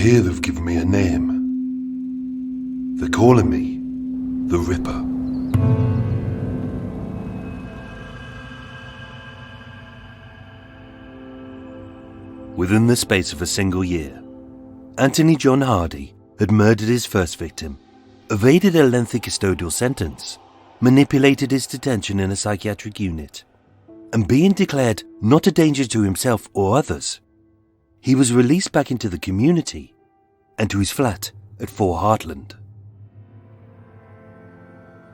hear they've given me a name. They're calling me the Ripper. Within the space of a single year, Anthony John Hardy had murdered his first victim, evaded a lengthy custodial sentence, manipulated his detention in a psychiatric unit, and being declared not a danger to himself or others, he was released back into the community and to his flat at 4 Heartland.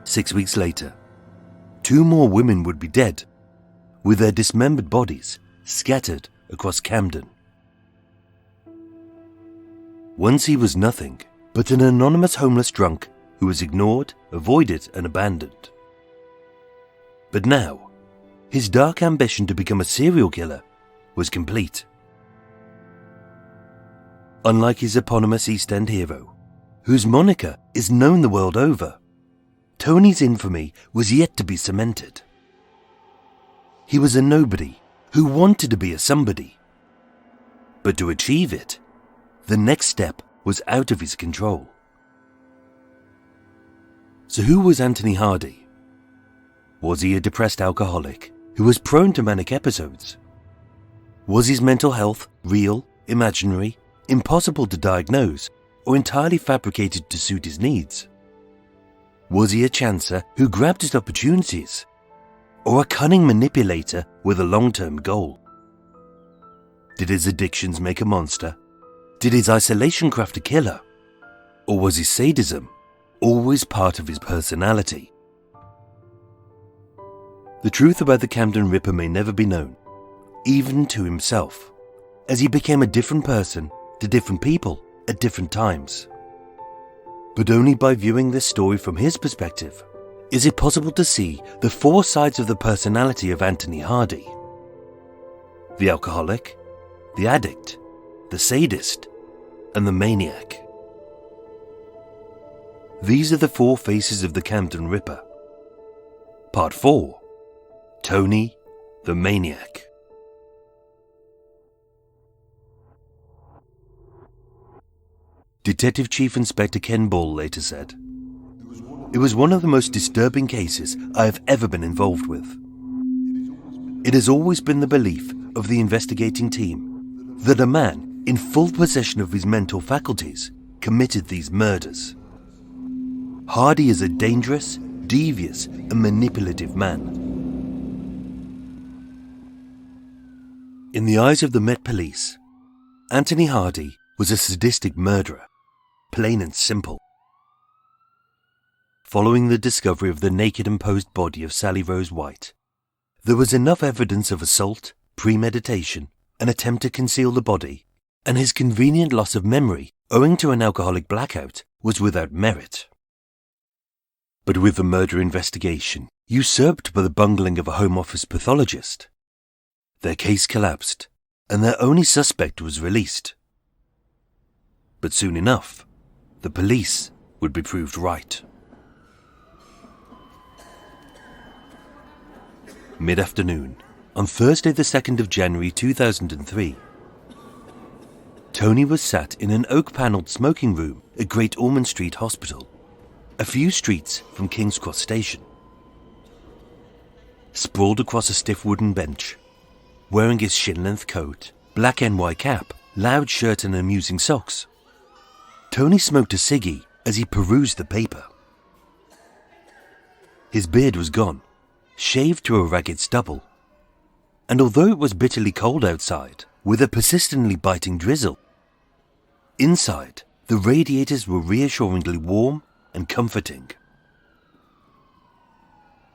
6 weeks later, 2 more women would be dead, with their dismembered bodies scattered across Camden. Once he was nothing but an anonymous homeless drunk who was ignored, avoided, and abandoned. But now, his dark ambition to become a serial killer was complete. Unlike his eponymous East End hero, whose moniker is known the world over, Tony's infamy was yet to be cemented. He was a nobody who wanted to be a somebody. But to achieve it, the next step was out of his control. So who was Anthony Hardy? Was he a depressed alcoholic who was prone to manic episodes? Was his mental health real, imaginary, impossible to diagnose, or entirely fabricated to suit his needs? Was he a chancer who grabbed at opportunities, or a cunning manipulator with a long-term goal? Did his addictions make a monster? Did his isolation craft a killer? Or was his sadism always part of his personality? The truth about the Camden Ripper may never be known, even to himself, as he became a different person to different people at different times. But only by viewing this story from his perspective is it possible to see the 4 sides of the personality of Anthony Hardy: the alcoholic, the addict, the sadist, and the maniac. These are the 4 faces of the Camden Ripper. Part 4: Tony the Maniac. Detective Chief Inspector Ken Ball later said, "It was one of the most disturbing cases I have ever been involved with. It has always been the belief of the investigating team that a man in full possession of his mental faculties committed these murders. Hardy is a dangerous, devious, and manipulative man. In the eyes of the Met Police, Anthony Hardy was a sadistic murderer, plain and simple. Following the discovery of the naked and posed body of Sally Rose White, there was enough evidence of assault, premeditation, an attempt to conceal the body, and his convenient loss of memory owing to an alcoholic blackout was without merit. But with the murder investigation usurped by the bungling of a Home Office pathologist, their case collapsed and their only suspect was released. But soon enough, the police would be proved right. Mid-afternoon, on Thursday the 2nd of January 2003, Tony was sat in an oak-panelled smoking room at Great Ormond Street Hospital, a few streets from King's Cross Station. Sprawled across a stiff wooden bench, wearing his shin-length coat, black NY cap, loud shirt and amusing socks, Tony smoked a ciggy as he perused the paper. His beard was gone, shaved to a ragged stubble, and although it was bitterly cold outside, with a persistently biting drizzle, inside the radiators were reassuringly warm and comforting.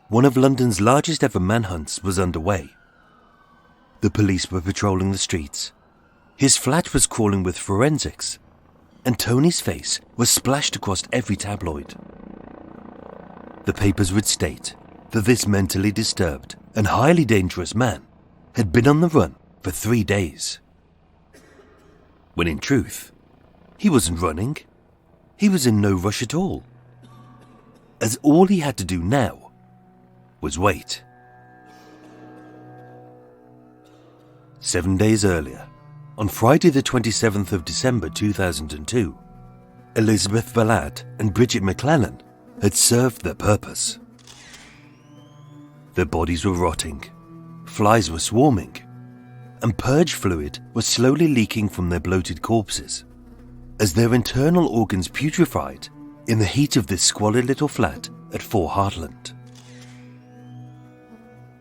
One of London's largest ever manhunts was underway. The police were patrolling the streets. His flat was crawling with forensics, and Tony's face was splashed across every tabloid. The papers would state that this mentally disturbed and highly dangerous man had been on the run for 3 days. When in truth, he wasn't running. He was in no rush at all, as all he had to do now was wait. 7 days earlier, On Friday the 27th of December 2002, Elizabeth Vallad and Bridget Mcclellan had served their purpose. Their bodies were rotting, flies were swarming, and purge fluid was slowly leaking from their bloated corpses as their internal organs putrefied in the heat of this squalid little flat at 4 Hartland.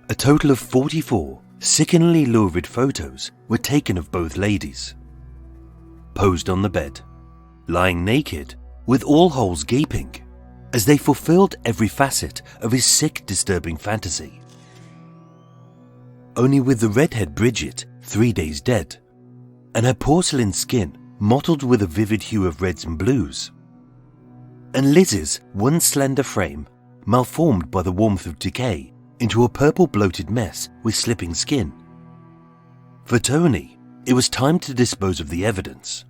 A total of 44 sickeningly lurid photos were taken of both ladies, posed on the bed, lying naked with all holes gaping, as they fulfilled every facet of his sick, disturbing fantasy. Only with the redhead Bridget 3 days dead, and her porcelain skin mottled with a vivid hue of reds and blues, and Liz's one slender frame malformed by the warmth of decay into a purple bloated mess with slipping skin. For Tony, it was time to dispose of the evidence.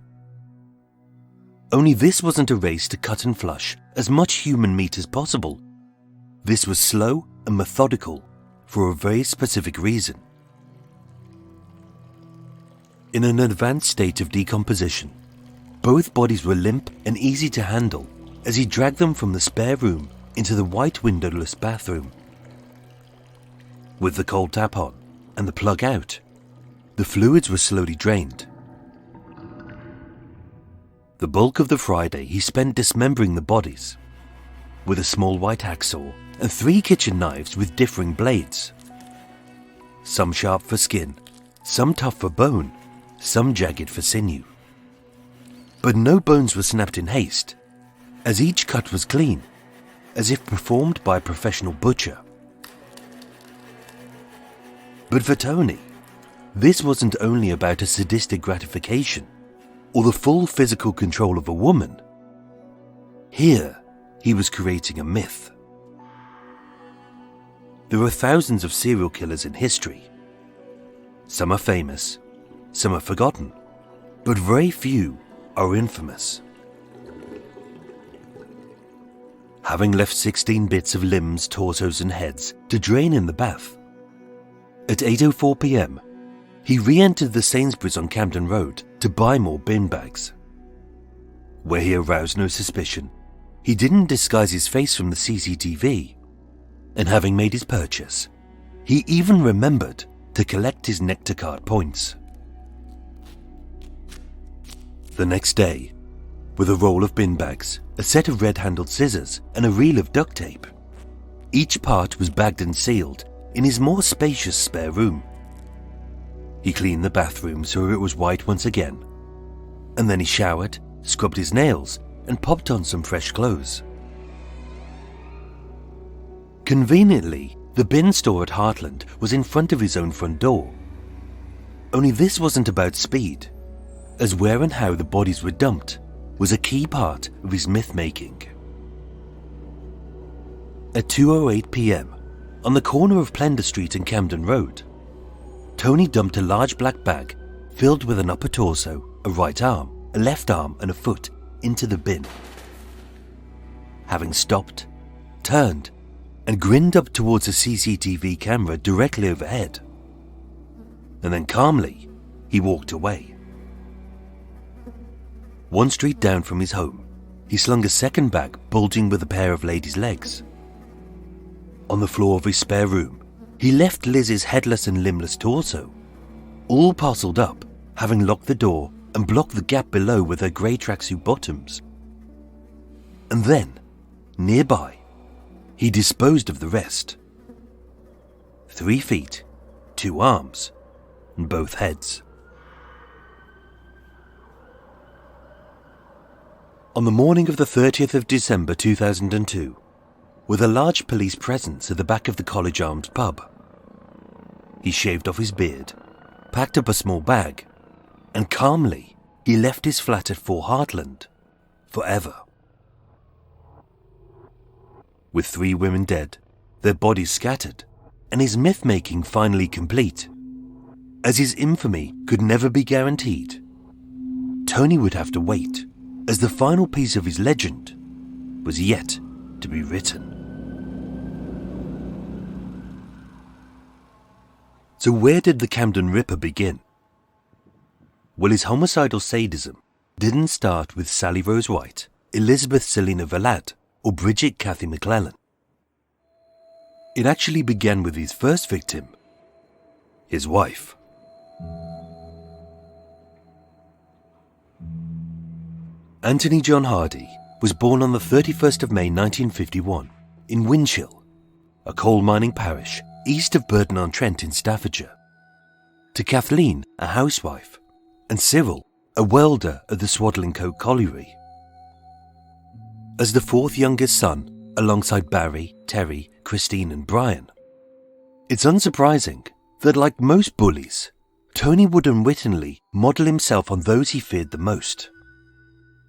Only this wasn't a race to cut and flush as much human meat as possible. This was slow and methodical for a very specific reason. In an advanced state of decomposition, both bodies were limp and easy to handle as he dragged them from the spare room into the white windowless bathroom. With the cold tap on and the plug out, the fluids were slowly drained. The bulk of the Friday he spent dismembering the bodies, with a small white hacksaw and 3 kitchen knives with differing blades. Some sharp for skin, some tough for bone, some jagged for sinew. But no bones were snapped in haste, as each cut was clean, as if performed by a professional butcher. But for Tony, this wasn't only about a sadistic gratification or the full physical control of a woman. Here, he was creating a myth. There are thousands of serial killers in history. Some are famous, some are forgotten, but very few are infamous. Having left 16 bits of limbs, torsos and heads to drain in the bath, at 8:04 p.m, he re-entered the Sainsbury's on Camden Road to buy more bin bags. Where he aroused no suspicion, he didn't disguise his face from the CCTV, and having made his purchase, he even remembered to collect his Nectar card points. The next day, with a roll of bin bags, a set of red-handled scissors and a reel of duct tape, each part was bagged and sealed in his more spacious spare room. He cleaned the bathroom so it was white once again, and then he showered, scrubbed his nails, and popped on some fresh clothes. Conveniently, the bin store at Hartland was in front of his own front door. Only this wasn't about speed, as where and how the bodies were dumped was a key part of his myth-making. At 2:08 p.m, on the corner of Plender Street and Camden Road, Tony dumped a large black bag filled with an upper torso, a right arm, a left arm and a foot into the bin. Having stopped, turned, and grinned up towards a CCTV camera directly overhead, and then calmly, he walked away. 1 street down from his home, he slung a second bag bulging with a pair of ladies' legs. On the floor of his spare room, he left Liz's headless and limbless torso, all parcelled up, having locked the door and blocked the gap below with her grey tracksuit bottoms. And then, nearby, he disposed of the rest. 3 feet, 2 arms, and both heads. On the morning of the 30th of December 2002, with a large police presence at the back of the College Arms pub, he shaved off his beard, packed up a small bag, and calmly he left his flat at 4 Hartland forever. With 3 women dead, their bodies scattered, and his myth-making finally complete, as his infamy could never be guaranteed, Tony would have to wait, as the final piece of his legend was yet to be written. So where did the Camden Ripper begin? Well, his homicidal sadism didn't start with Sally Rose White, Elizabeth Selina Vallad, or Bridget Cathy Mcclellan. It actually began with his first victim, his wife. Anthony John Hardy was born on the 31st of May 1951 in Winchell, a coal mining parish east of Burton-on-Trent in Staffordshire, to Kathleen, a housewife, and Cyril, a welder at the Swadlincote Colliery. As the fourth youngest son, alongside Barry, Terry, Christine and Brian, it's unsurprising that, like most bullies, Tony would unwittingly model himself on those he feared the most,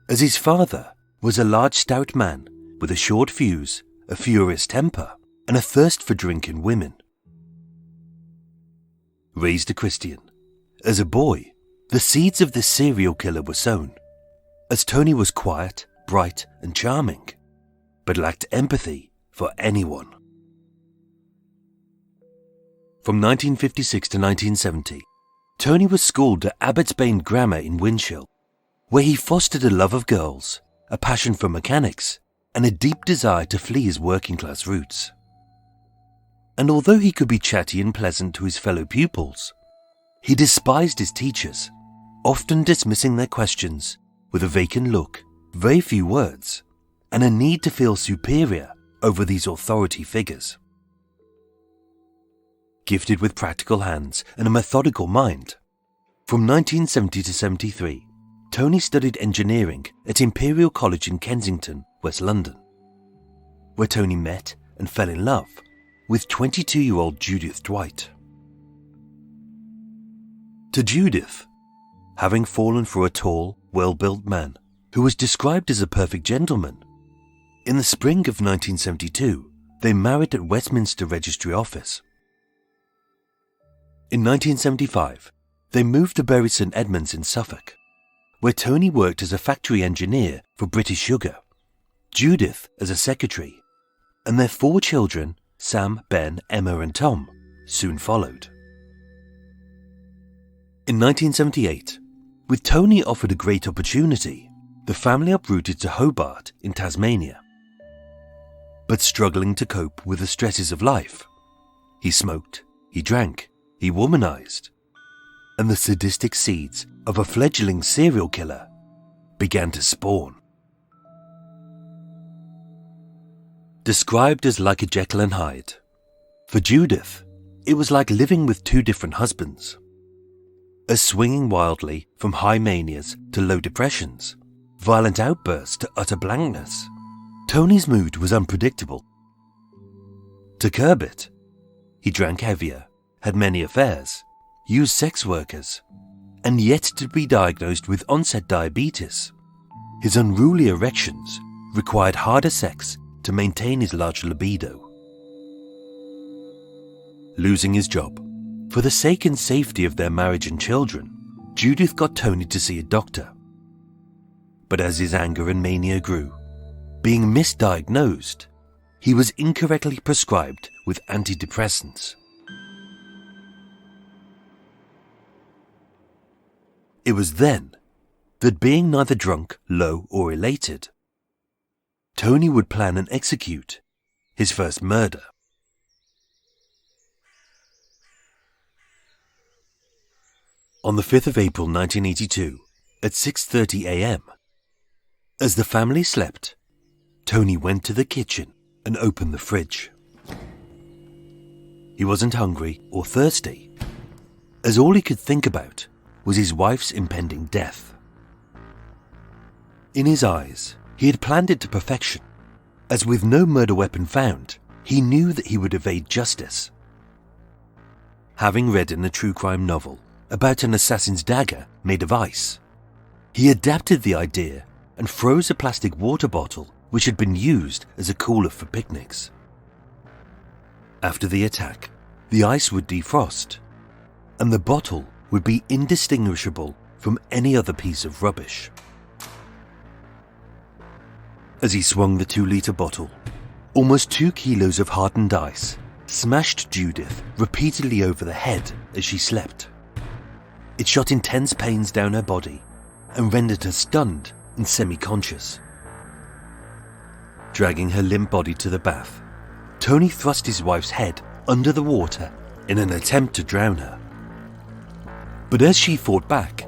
as his father was a large stout man with a short fuse, a furious temper, and a thirst for drinking women. Raised a Christian, as a boy, the seeds of this serial killer were sown, as Tony was quiet, bright and charming, but lacked empathy for anyone. From 1956 to 1970, Tony was schooled at Abbotsbane Grammar in Winchell, where he fostered a love of girls, a passion for mechanics, and a deep desire to flee his working-class roots. And although he could be chatty and pleasant to his fellow pupils, he despised his teachers, often dismissing their questions with a vacant look, very few words, and a need to feel superior over these authority figures. Gifted with practical hands and a methodical mind, from 1970 to 73, Tony studied engineering at Imperial College in Kensington, West London, where Tony met and fell in love with 22-year-old Judith Dwight. To Judith, having fallen for a tall, well-built man who was described as a perfect gentleman, in the spring of 1972, they married at Westminster Registry Office. In 1975, they moved to Bury St Edmunds in Suffolk, where Tony worked as a factory engineer for British Sugar, Judith as a secretary, and their 4 children, Sam, Ben, Emma and Tom, soon followed. In 1978, with Tony offered a great opportunity, the family uprooted to Hobart in Tasmania. But struggling to cope with the stresses of life, he smoked, he drank, he womanized, and the sadistic seeds of a fledgling serial killer began to spawn. Described as like a Jekyll and Hyde, for Judith, it was like living with 2 different husbands. As swinging wildly from high manias to low depressions, violent outbursts to utter blankness, Tony's mood was unpredictable. To curb it, he drank heavier, had many affairs, used sex workers, and yet to be diagnosed with onset diabetes. His unruly erections required harder sex to maintain his large libido. Losing his job, for the sake and safety of their marriage and children, Judith got Tony to see a doctor. But as his anger and mania grew, being misdiagnosed, he was incorrectly prescribed with antidepressants. It was then that, being neither drunk, low or elated, Tony would plan and execute his first murder. On the 5th of April 1982, at 6:30 a.m., as the family slept, Tony went to the kitchen and opened the fridge. He wasn't hungry or thirsty, as all he could think about was his wife's impending death. In his eyes, he had planned it to perfection, as with no murder weapon found, he knew that he would evade justice. Having read in a true crime novel about an assassin's dagger made of ice, he adapted the idea and froze a plastic water bottle which had been used as a cooler for picnics. After the attack, the ice would defrost, and the bottle would be indistinguishable from any other piece of rubbish. As he swung the 2-litre bottle, almost 2 kilos of hardened ice smashed Judith repeatedly over the head as she slept. It shot intense pains down her body and rendered her stunned and semi-conscious. Dragging her limp body to the bath, Tony thrust his wife's head under the water in an attempt to drown her. But as she fought back,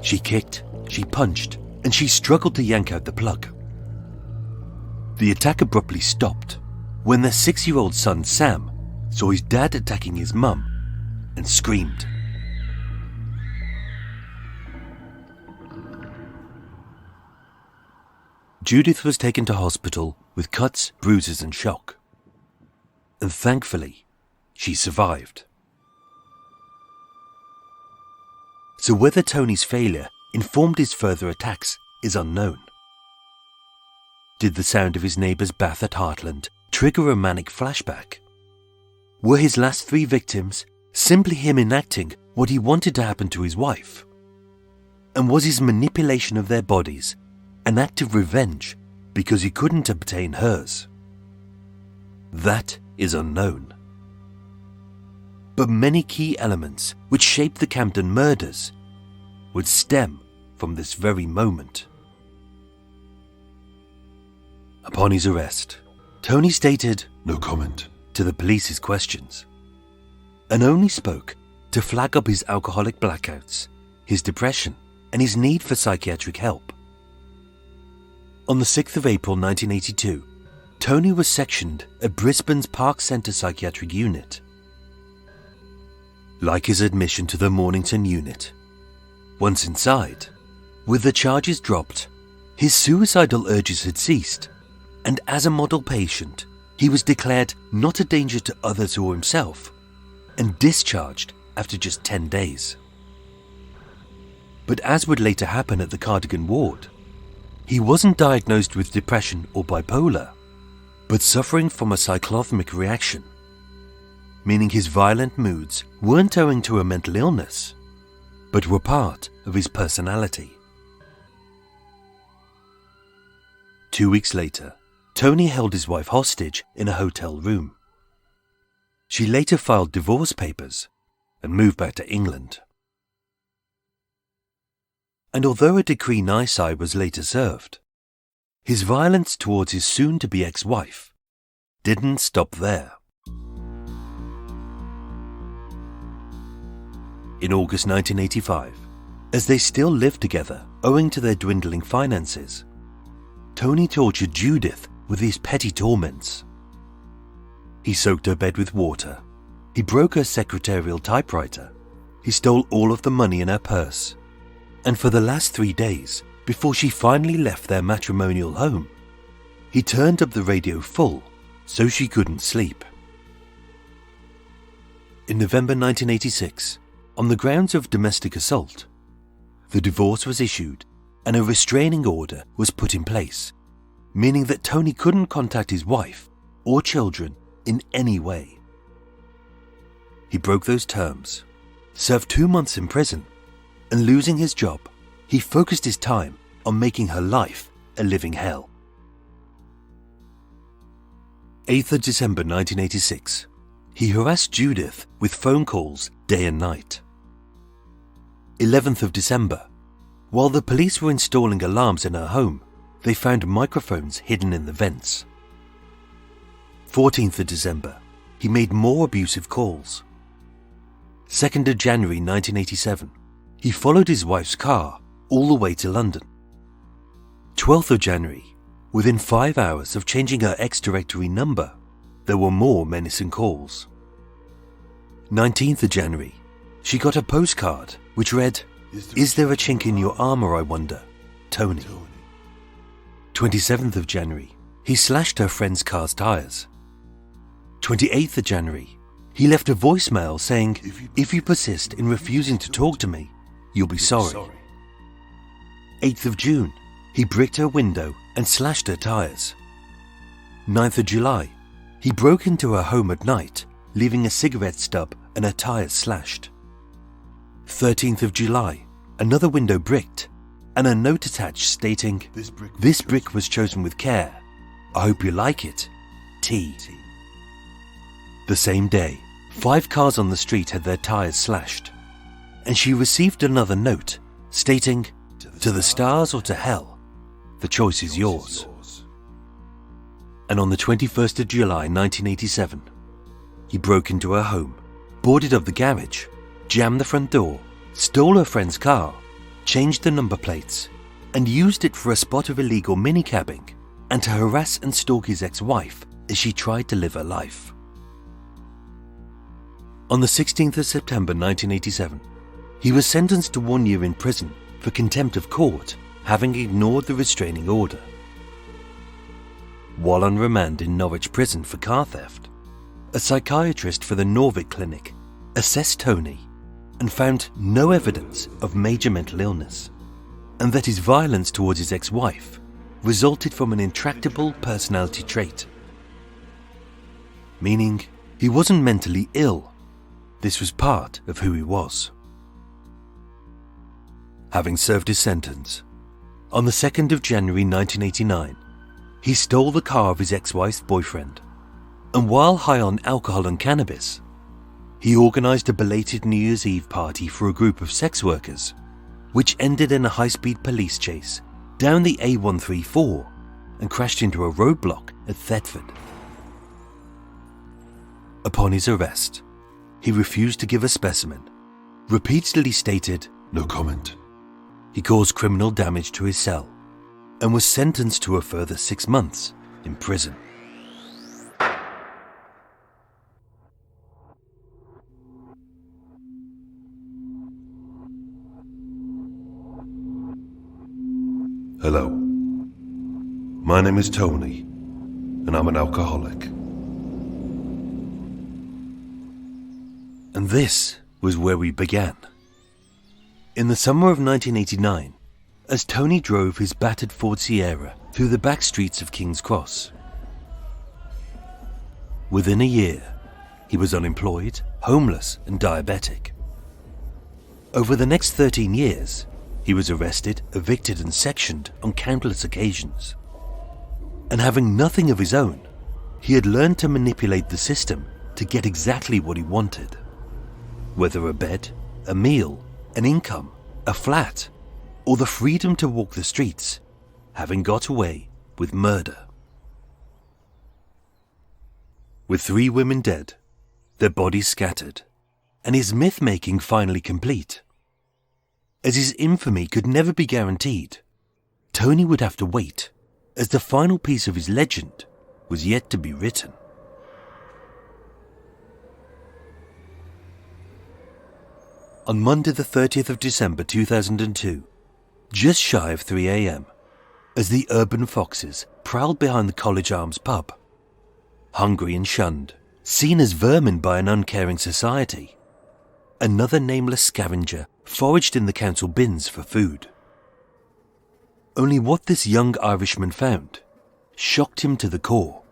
she kicked, she punched, and she struggled to yank out the plug. The attack abruptly stopped when their 6-year-old son Sam saw his dad attacking his mum and screamed. Judith was taken to hospital with cuts, bruises and shock. And thankfully, she survived. So whether Tony's failure informed his further attacks is unknown. Did the sound of his neighbour's bath at Heartland trigger a manic flashback? Were his last 3 victims simply him enacting what he wanted to happen to his wife? And was his manipulation of their bodies an act of revenge because he couldn't obtain hers? That is unknown. But many key elements which shaped the Camden murders would stem from this very moment. Upon his arrest, Tony stated No comment. to the police's questions, and only spoke to flag up his alcoholic blackouts, his depression, and his need for psychiatric help. On the 6th of April 1982, Tony was sectioned at Brisbane's Park Centre Psychiatric Unit. Like his admission to the Mornington unit, once inside, with the charges dropped, his suicidal urges had ceased, and as a model patient, he was declared not a danger to others or himself, and discharged after just 10 days. But as would later happen at the Cardigan ward, he wasn't diagnosed with depression or bipolar, but suffering from a cyclothymic reaction, meaning his violent moods weren't owing to a mental illness, but were part of his personality. 2 weeks later, Tony held his wife hostage in a hotel room. She later filed divorce papers and moved back to England. And although a decree nisi was later served, his violence towards his soon-to-be ex-wife didn't stop there. In August 1985, as they still lived together owing to their dwindling finances, Tony tortured Judith with these petty torments. He soaked her bed with water, he broke her secretarial typewriter, he stole all of the money in her purse, and for the last 3 days, before she finally left their matrimonial home, he turned up the radio full so she couldn't sleep. In November 1986, on the grounds of domestic assault, the divorce was issued and a restraining order was put in place, meaning that Tony couldn't contact his wife or children in any way. He broke those terms, served 2 months in prison, and losing his job, he focused his time on making her life a living hell. 8th of December 1986, he harassed Judith with phone calls day and night. 11th of December, while the police were installing alarms in her home, they found microphones hidden in the vents. 14th of December, he made more abusive calls. 2nd of January 1987, he followed his wife's car all the way to London. 12th of January, within 5 hours of changing her ex-directory number, there were more menacing calls. 19th of January, she got a postcard which read, "Is there a chink in your armour, I wonder, Tony?" 27th of January, he slashed her friend's car's tyres. 28th of January, he left a voicemail saying, "If you persist in refusing to talk to me, you'll be sorry." 8th of June, he bricked her window and slashed her tyres. 9th of July, he broke into her home at night, leaving a cigarette stub and her tyres slashed. 13th of July, another window bricked, and a note attached stating, "This brick was chosen with care. I hope you like it. T." The same day, 5 cars on the street had their tyres slashed. and she received another note stating, "To the stars or to hell, the choice is yours." And on the 21st of July 1987, he broke into her home, boarded up the garage, jammed the front door, stole her friend's car, changed the number plates, and used it for a spot of illegal minicabbing and to harass and stalk his ex-wife as she tried to live her life. On the 16th of September 1987, he was sentenced to 1 year in prison for contempt of court, having ignored the restraining order. While on remand in Norwich Prison for car theft, a psychiatrist for the Norwich Clinic assessed Tony and found no evidence of major mental illness, and that his violence towards his ex-wife resulted from an intractable personality trait. Meaning, he wasn't mentally ill. This was part of who he was. Having served his sentence, on the 2nd of January 1989, he stole the car of his ex-wife's boyfriend, and while high on alcohol and cannabis, he organised a belated New Year's Eve party for a group of sex workers, which ended in a high-speed police chase down the A134 and crashed into a roadblock at Thetford. Upon his arrest, he refused to give a specimen, repeatedly stated, "No comment." He caused criminal damage to his cell and was sentenced to a further 6 months in prison. Hello. My name is Tony, and I'm an alcoholic. And this was where we began. In the summer of 1989, as Tony drove his battered Ford Sierra through the back streets of King's Cross. Within a year, he was unemployed, homeless, and diabetic. Over the next 13 years, he was arrested, evicted, and sectioned on countless occasions. And having nothing of his own, he had learned to manipulate the system to get exactly what he wanted. Whether a bed, a meal, an income, a flat, or the freedom to walk the streets, having got away with murder. With 3 women dead, their bodies scattered, and his myth-making finally complete. As his infamy could never be guaranteed, Tony would have to wait, as the final piece of his legend was yet to be written. On Monday the 30th of December 2002, just shy of 3 a.m, as the urban foxes prowled behind the College Arms pub, hungry and shunned, seen as vermin by an uncaring society, another nameless scavenger foraged in the council bins for food. Only what this young Irishman found shocked him to the core.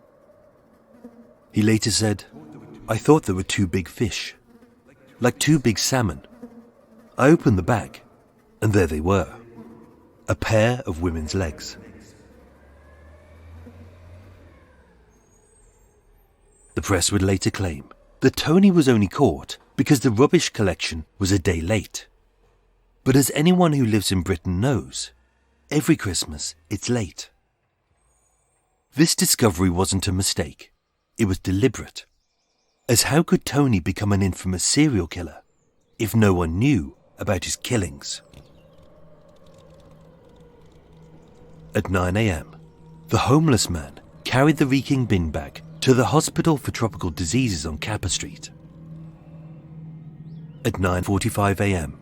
He later said, "I thought there were 2 big fish, like 2 big salmon. I opened the bag, and there they were, a pair of women's legs." The press would later claim that Tony was only caught because the rubbish collection was a day late. But as anyone who lives in Britain knows, every Christmas it's late. This discovery wasn't a mistake, it was deliberate. As how could Tony become an infamous serial killer if no one knew about his killings? At 9 a.m, the homeless man carried the reeking bin bag to the Hospital for Tropical Diseases on Capper Street. At 9:45 a.m,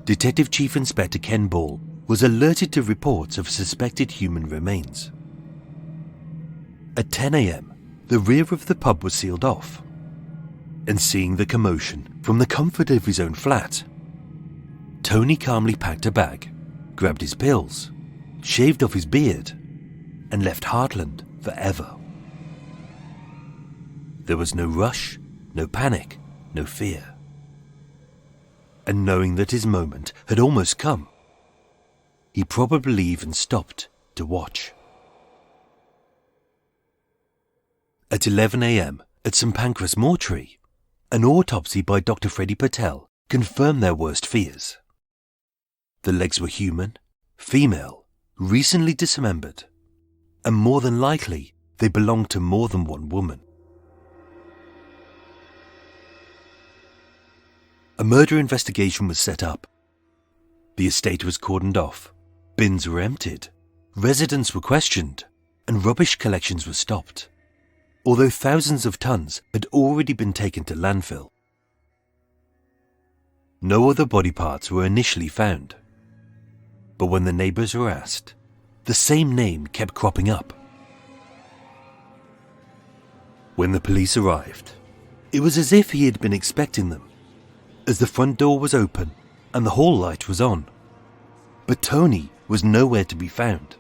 Detective Chief Inspector Ken Ball was alerted to reports of suspected human remains. At 10 a.m, the rear of the pub was sealed off, and seeing the commotion from the comfort of his own flat, Tony calmly packed a bag, grabbed his pills, shaved off his beard, and left Heartland forever. There was no rush, no panic, no fear. And knowing that his moment had almost come, he probably even stopped to watch. At 11 a.m, at St Pancras Mortuary, an autopsy by Dr. Freddie Patel confirmed their worst fears. The legs were human, female, recently dismembered, and more than likely they belonged to more than one woman. A murder investigation was set up. The estate was cordoned off, bins were emptied, residents were questioned, and rubbish collections were stopped, although thousands of tons had already been taken to landfill. No other body parts were initially found, but when the neighbours were asked, the same name kept cropping up. When the police arrived, it was as if he had been expecting them, as the front door was open and the hall light was on. But Tony was nowhere to be found.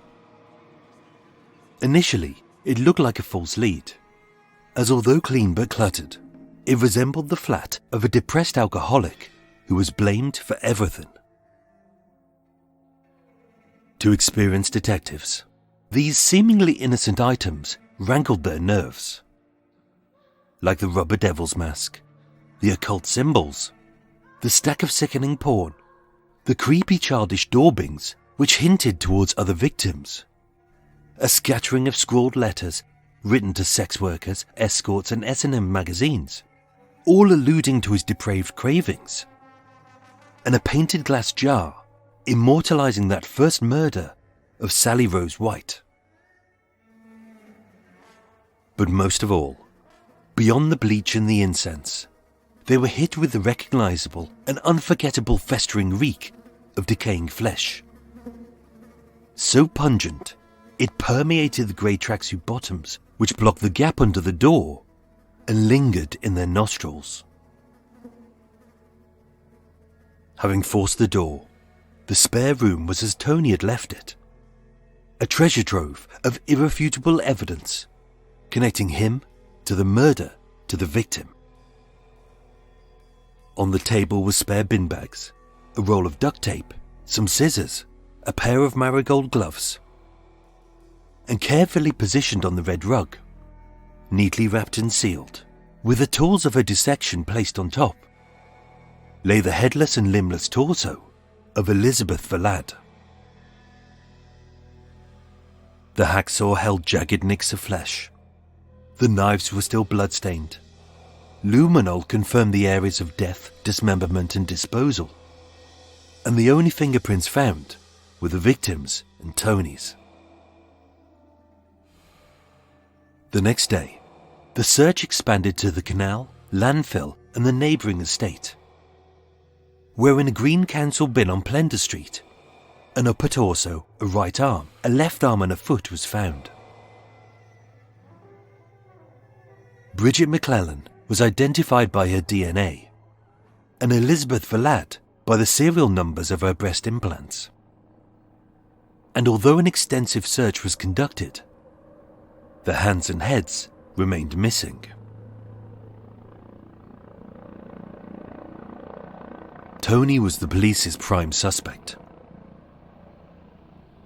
Initially, it looked like a false lead, as although clean but cluttered, it resembled the flat of a depressed alcoholic who was blamed for everything. To experienced detectives, these seemingly innocent items rankled their nerves, like the rubber devil's mask, the occult symbols, the stack of sickening porn, the creepy childish daubings which hinted towards other victims, a scattering of scrawled letters written to sex workers, escorts and S&M magazines, all alluding to his depraved cravings, and a painted glass jar immortalizing that first murder of Sally Rose White. But most of all, beyond the bleach and the incense, they were hit with the recognizable and unforgettable festering reek of decaying flesh. So pungent, it permeated the grey tracksuit bottoms which blocked the gap under the door and lingered in their nostrils. Having forced the door, the spare room was as Tony had left it, a treasure trove of irrefutable evidence connecting him to the murder to the victim. On the table were spare bin bags, a roll of duct tape, some scissors, a pair of marigold gloves, and carefully positioned on the red rug, neatly wrapped and sealed, with the tools of her dissection placed on top, lay the headless and limbless torso of Elizabeth Vallad. The hacksaw held jagged nicks of flesh. The knives were still blood-stained. Luminol confirmed the areas of death, dismemberment and disposal, and the only fingerprints found were the victims and Tony's. The next day, the search expanded to the canal, landfill and the neighbouring estate, where in a green council bin on Plender Street, an upper torso, a right arm, a left arm and a foot was found. Bridget Mcclellan was identified by her DNA, and Elizabeth Vallad by the serial numbers of her breast implants. And although an extensive search was conducted, the hands and heads remained missing. Tony was the police's prime suspect.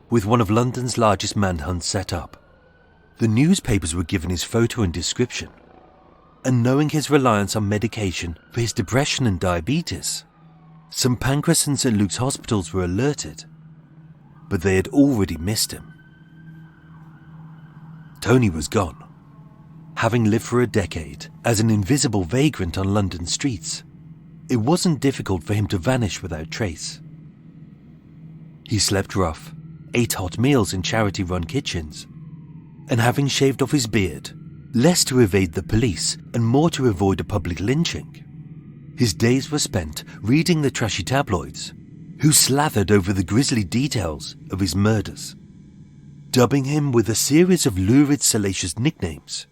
With one of London's largest manhunts set up, the newspapers were given his photo and description, and knowing his reliance on medication for his depression and diabetes, some pancreas and St. Luke's hospitals were alerted, but they had already missed him. Tony was gone, having lived for a decade as an invisible vagrant on London streets. It wasn't difficult for him to vanish without trace. He slept rough, ate hot meals in charity-run kitchens, and having shaved off his beard, less to evade the police and more to avoid a public lynching, his days were spent reading the trashy tabloids, who slathered over the grisly details of his murders, dubbing him with a series of lurid, salacious nicknames,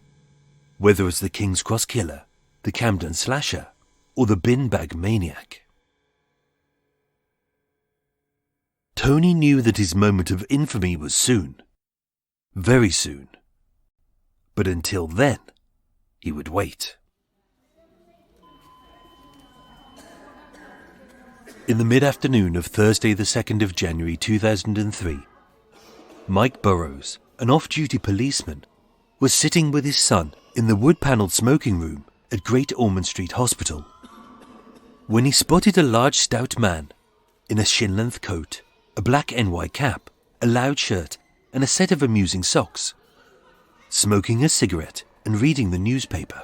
whether as the King's Cross Killer, the Camden Slasher, or the Bin Bag Maniac. Tony knew that his moment of infamy was soon, very soon. But until then, he would wait. In the mid-afternoon of Thursday the 2nd of January 2003, Mike Burrows, an off-duty policeman, was sitting with his son in the wood-panelled smoking room at Great Ormond Street Hospital, when he spotted a large stout man in a shin-length coat, a black NY cap, a loud shirt and a set of amusing socks, smoking a cigarette and reading the newspaper.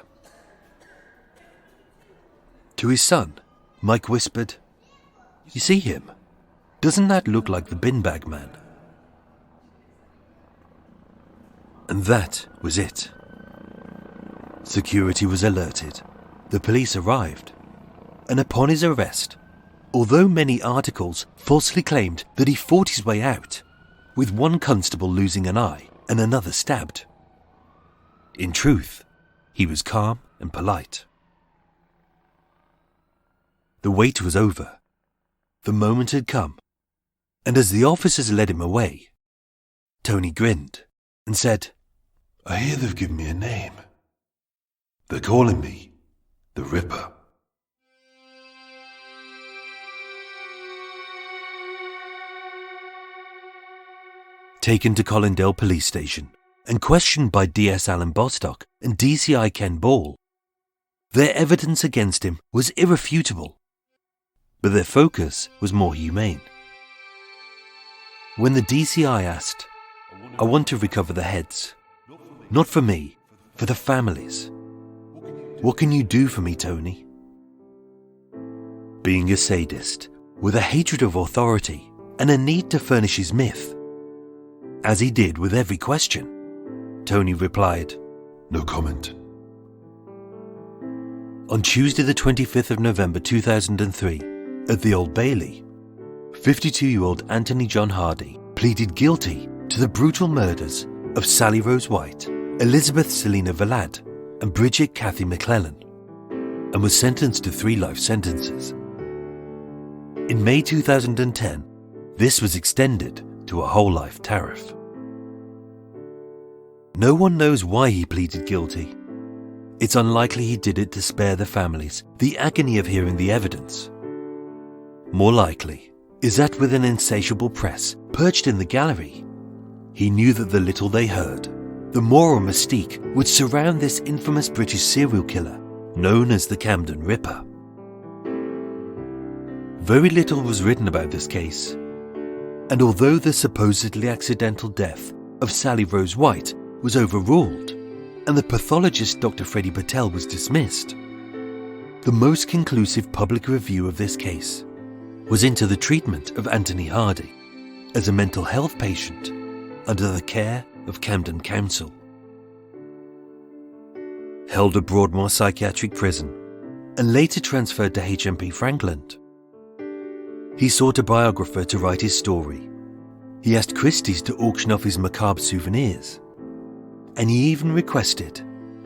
To his son, Mike whispered, "You see him? Doesn't that look like the bin bag man?" And that was it. Security was alerted, the police arrived, and upon his arrest, although many articles falsely claimed that he fought his way out, with one constable losing an eye and another stabbed, in truth, he was calm and polite. The wait was over. The moment had come, and as the officers led him away, Tony grinned and said, I hear they've given me a name. They're calling me the Ripper. Taken to Colindale Police Station and questioned by DS Alan Bostock and DCI Ken Ball, their evidence against him was irrefutable, but their focus was more humane. When the DCI asked, "I want to recover the heads, not for me, for the families. What can you do for me, Tony?" Being a sadist, with a hatred of authority and a need to furnish his myth, as he did with every question, Tony replied, No comment. On Tuesday the 25th of November 2003, at the Old Bailey, 52-year-old Anthony John Hardy pleaded guilty to the brutal murders of Sally Rose White, Elizabeth Selina Vallad and Bridget Kathy Mcclellan, and was sentenced to 3 life sentences. In May 2010, this was extended to a whole life tariff. No one knows why he pleaded guilty. It's unlikely he did it to spare the families the agony of hearing the evidence. More likely is that with an insatiable press perched in the gallery, he knew that the little they heard, the moral mystique would surround this infamous British serial killer known as the Camden Ripper. Very little was written about this case, and although the supposedly accidental death of Sally Rose White was overruled and the pathologist Dr. Freddie Patel was dismissed, the most conclusive public review of this case was into the treatment of Anthony Hardy as a mental health patient under the care of Camden Council. Held at Broadmoor Psychiatric Prison and later transferred to HMP Frankland, he sought a biographer to write his story. He asked Christie's to auction off his macabre souvenirs, and he even requested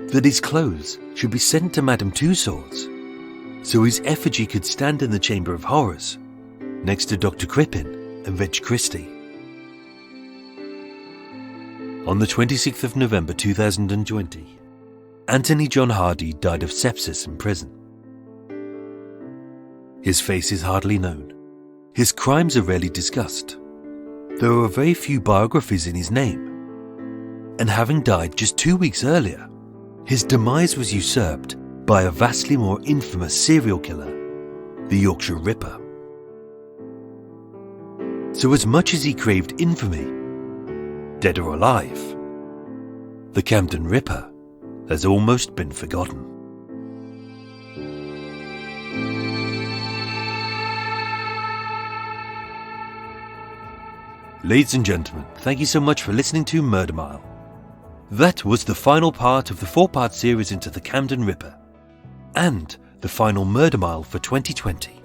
that his clothes should be sent to Madame Tussauds so his effigy could stand in the Chamber of Horrors next to Dr. Crippen and Reg Christie. On the 26th of November 2020, Anthony John Hardy died of sepsis in prison. His face is hardly known. His crimes are rarely discussed. There are very few biographies in his name. And having died just 2 weeks earlier, his demise was usurped by a vastly more infamous serial killer, the Yorkshire Ripper. So as much as he craved infamy, dead or alive, the Camden Ripper has almost been forgotten. Ladies and gentlemen, thank you so much for listening to Murder Mile. That was the final part of the 4-part series into the Camden Ripper, and the final Murder Mile for 2020.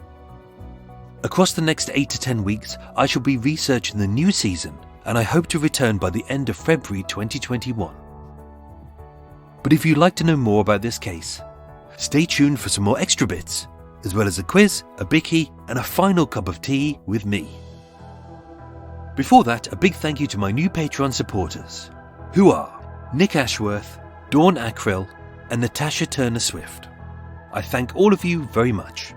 Across the next 8 to 10 weeks, I shall be researching the new season, and I hope to return by the end of February 2021. But if you'd like to know more about this case, stay tuned for some more extra bits, as well as a quiz, a bickie, and a final cup of tea with me. Before that, a big thank you to my new Patreon supporters, who are Nick Ashworth, Dawn Acrill, and Natasha Turner-Swift. I thank all of you very much.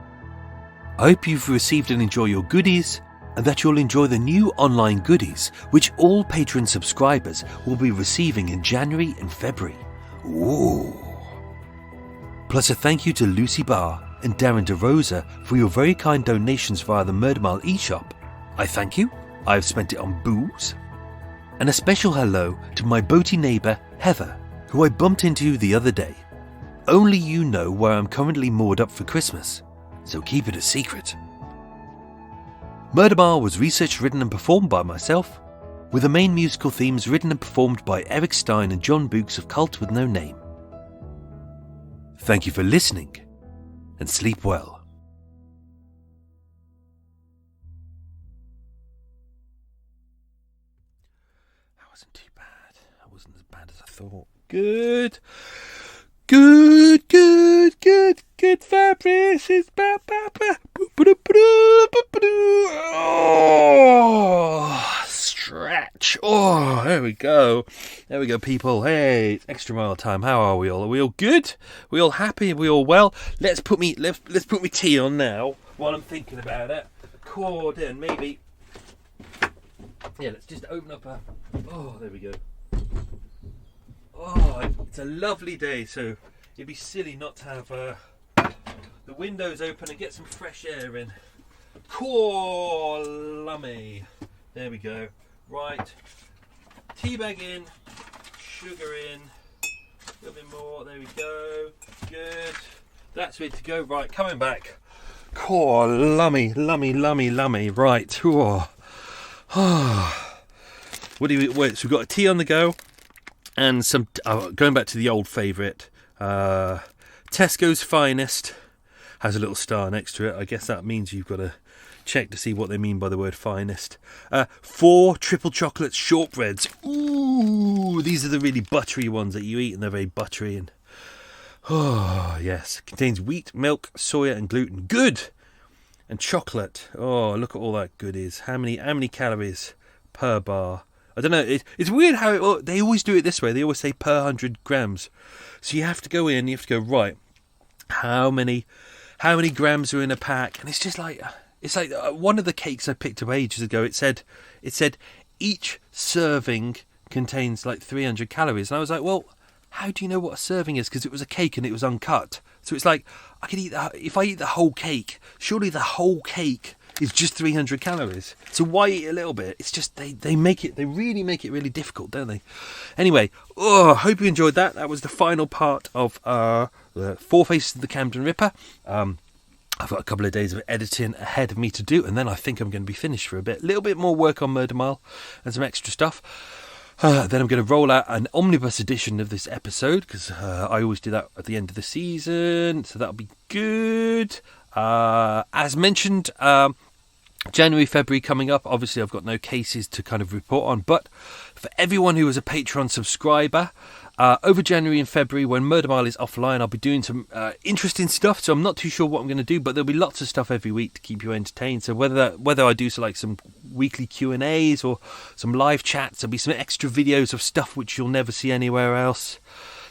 I hope you've received and enjoy your goodies, and that you'll enjoy the new online goodies which all Patreon subscribers will be receiving in January and February. Ooh! Plus a thank you to Lucy Barr, and Darren DeRosa for your very kind donations via the Murder Mile eShop. I thank you. I have spent it on booze. And a special hello to my boaty neighbour Heather, who I bumped into the other day. Only you know where I'm currently moored up for Christmas, so keep it a secret. Murder Mile was researched, written and performed by myself, with the main musical themes written and performed by Eric Stein and John Books of Cult with No Name. Thank you for listening, and sleep well. That wasn't too bad. That wasn't as bad as I thought. Good. Fabrice is back. Oh, stretch. Oh, there we go. There we go, people. Hey, it's Extra Mile time. How are we all? Are we all good? Are we all happy? Are we all well? Let's put me tea on now while I'm thinking about it. Cord in, maybe. Yeah, let's just open up a. Oh, there we go. Oh, it's a lovely day, so it'd be silly not to have the windows open and get some fresh air in. Lummy. There we go. Right. Tea bag in. Sugar in. A little bit more. There we go. Good. That's it to go. Right, coming back. Lummy. Right. What do you wait? So we've got a tea on the go. And some going back to the old favourite, Tesco's Finest has a little star next to it. I guess that means you've got to check to see what they mean by the word finest. 4 triple chocolate shortbreads. Ooh, these are the really buttery ones that you eat, and they're very buttery. And oh yes, contains wheat, milk, soya, and gluten. Good. And chocolate. Oh, look at all that goodies. How many calories per bar? I don't know, it's weird how they always do it this way. They always say per 100 grams. So you have to go in, you have to go, right, how many grams are in a pack? And it's just like, one of the cakes I picked up ages ago, it said each serving contains like 300 calories. And I was like, well, how do you know what a serving is? Because it was a cake and it was uncut. So it's like, I could eat if I eat the whole cake, surely the whole cake is just 300 calories. So why eat a little bit? It's just they really make it really difficult, don't they? Anyway, hope you enjoyed that. That was the final part of the 4 Faces of the Camden Ripper. I've got a couple of days of editing ahead of me to do, and then I think I'm going to be finished for a bit. A little bit more work on Murder Mile and some extra stuff. Then I'm going to roll out an omnibus edition of this episode, because I always do that at the end of the season, so that'll be good. As mentioned, January, February coming up. Obviously, I've got no cases to kind of report on, but for everyone who is a Patreon subscriber, over January and February, when Murder Mile is offline, I'll be doing some interesting stuff. So I'm not too sure what I'm going to do, but there'll be lots of stuff every week to keep you entertained. So whether I do some weekly Q&As or some live chats, there'll be some extra videos of stuff which you'll never see anywhere else.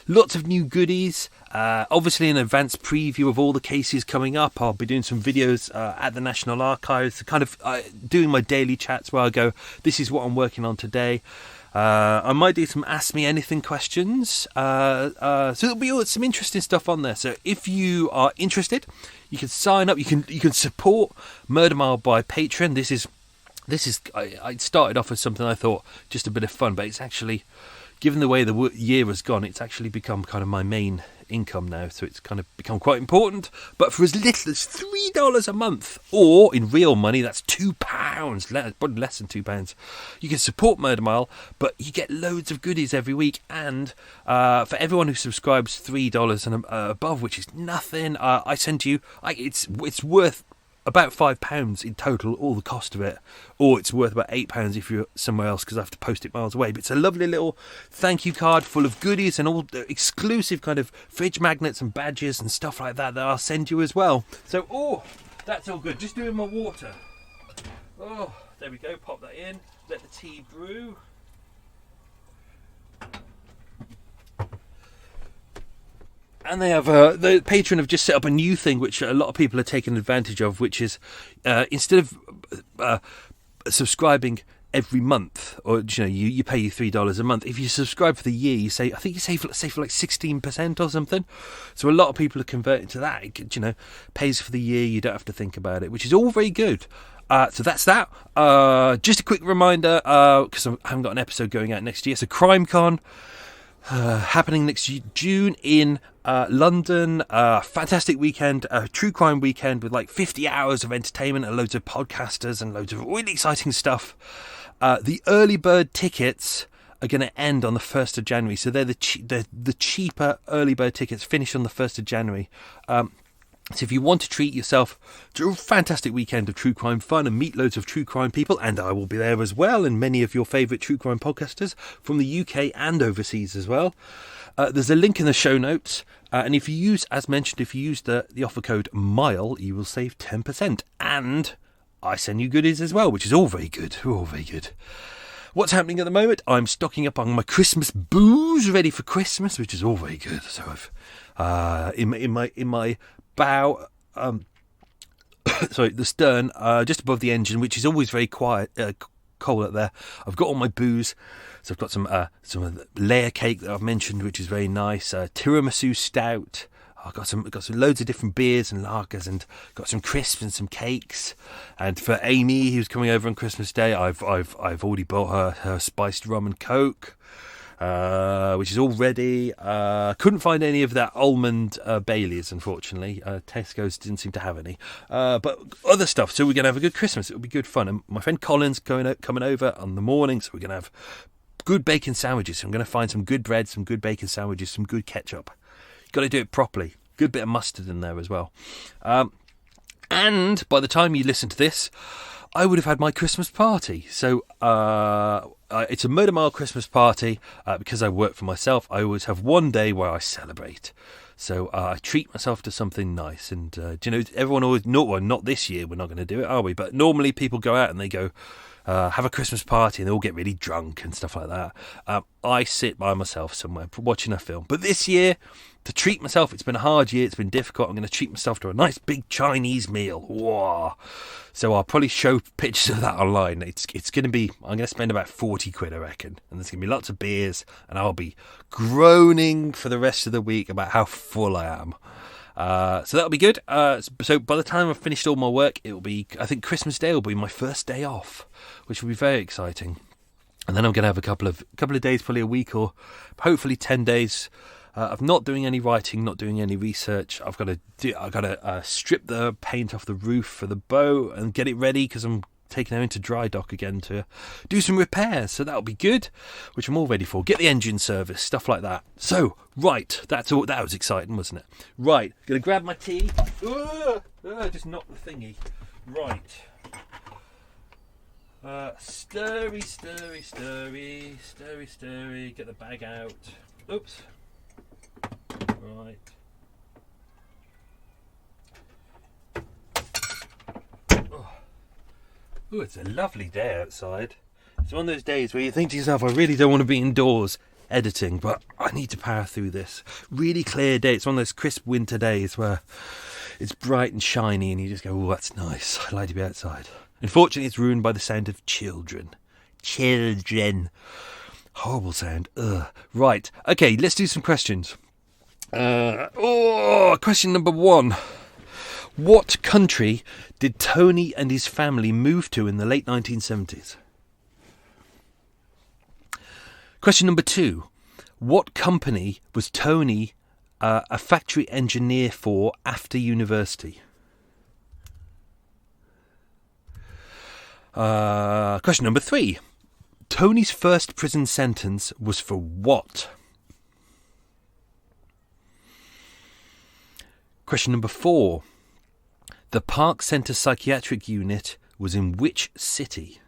Lots of new goodies. Obviously, an advanced preview of all the cases coming up. I'll be doing some videos at the National Archives, kind of doing my daily chats where I go, this is what I'm working on today. I might do some Ask Me Anything questions. So there'll be some interesting stuff on there. So if you are interested, you can sign up. You can support Murder Mile by Patreon. This is I started off as something I thought just a bit of fun, but it's actually, given the way the year has gone, it's actually become kind of my main income now, so it's kind of become quite important. But for as little as $3 a month, or in real money, that's £2, probably less than £2, you can support Murder Mile, but you get loads of goodies every week. And for everyone who subscribes $3 and above, which is nothing, I send you, it's worth about £5 in total, all the cost of it, or it's worth about £8 if you're somewhere else, because I have to post it miles away. But it's a lovely little thank you card full of goodies and all the exclusive kind of fridge magnets and badges and stuff like that I'll send you as well. So that's all good. Just doing my water. There we go. Pop that in, let the tea brew. And they have the Patreon have just set up a new thing which a lot of people are taking advantage of, which is instead of subscribing every month, or you pay you $3 a month. If you subscribe for the year, you save like 16% or something. So a lot of people are converting to that. It, pays for the year. You don't have to think about it, which is all very good. So that's that. Just a quick reminder, because I haven't got an episode going out next year. So CrimeCon happening next June in London. Fantastic weekend, true crime weekend with like 50 hours of entertainment and loads of podcasters and loads of really exciting stuff. The early bird tickets are going to end on the 1st of January. So they're the cheaper early bird tickets finish on the 1st of January. So if you want to treat yourself to a fantastic weekend of true crime fun and meet loads of true crime people, and I will be there as well, and many of your favourite true crime podcasters from the UK and overseas as well. There's a link in the show notes, and if you use the offer code MILE, you will save 10%, and I send you goodies as well, which is all very good. All very good. What's happening at the moment? I'm stocking up on my Christmas booze, ready for Christmas, which is all very good. So I've in my bow, the stern, just above the engine, which is always very quiet, cold up there. I've got all my booze. So I've got some of the layer cake that I've mentioned, which is very nice. Tiramisu stout. I've got some loads of different beers and lagers, and got some crisps and some cakes. And for Amy, who's coming over on Christmas Day, I've already bought her spiced rum and coke, which is all ready. Couldn't find any of that almond Baileys, unfortunately. Tesco's didn't seem to have any, but other stuff. So we're gonna have a good Christmas. It'll be good fun. And my friend Colin's coming over on the morning, so we're gonna have good bacon sandwiches. So I'm gonna find some good bread, some good bacon sandwiches, some good ketchup. Got to do it properly. Good bit of mustard in there as well. And by the time you listen to this, I would have had my Christmas party. So it's a Murder Mile Christmas party. Because I work for myself, I always have one day where I celebrate. So I treat myself to something nice. And, everyone always... not this year, we're not going to do it, are we? But normally people go out and they go... have a Christmas party and they all get really drunk and stuff like that. I sit by myself somewhere watching a film. But this year, to treat myself, it's been a hard year, it's been difficult. I'm going to treat myself to a nice big Chinese meal. Whoa. So I'll probably show pictures of that online. It's going to be, I'm going to spend about 40 quid, I reckon. And there's going to be lots of beers, and I'll be groaning for the rest of the week about how full I am. So that'll be good. So by the time I've finished all my work, I think Christmas Day will be my first day off, which will be very exciting. And then I'm going to have a couple of days, probably a week or hopefully 10 days of not doing any writing, not doing any research. I've got to strip the paint off the roof for the boat and get it ready, because I'm taking her into dry dock again to do some repairs. So that'll be good, which I'm all ready for. Get the engine service, stuff like that. So, right, that's all. That was exciting, wasn't it? Right, gonna grab my tea. Just knock the thingy. Right. Stirry. Get the bag out. Oops. Right. Oh, it's a lovely day outside. It's one of those days where you think to yourself, I really don't want to be indoors editing, but I need to power through this. Really clear day. It's one of those crisp winter days where it's bright and shiny and you just go, oh, that's nice. I like to be outside. Unfortunately, it's ruined by the sound of children. Horrible sound. Ugh. Right. Okay, let's do some questions. Question number 1. What country did Tony and his family move to in the late 1970s? Question number 2. What company was Tony a factory engineer for after university? Question number 3. Tony's first prison sentence was for what? Question number 4. The Park Centre Psychiatric Unit was in which city?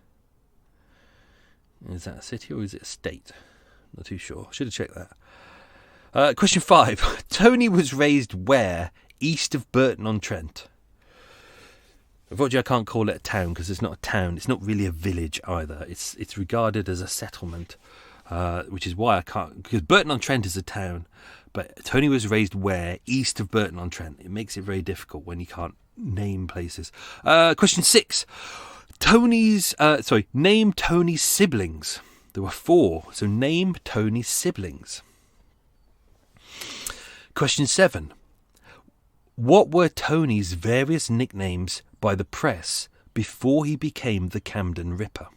Is that a city or is it a state? Not too sure. Should have checked that. Question 5. Tony was raised where? East of Burton-on-Trent. Unfortunately, I can't call it a town because it's not a town. It's not really a village either. It's regarded as a settlement, which is why I can't... Because Burton-on-Trent is a town, but Tony was raised where? East of Burton-on-Trent. It makes it very difficult when you can't name places. Question 6. Name Tony's siblings. There were 4, so name Tony's siblings. Question 7. What were Tony's various nicknames by the press before he became the Camden Ripper?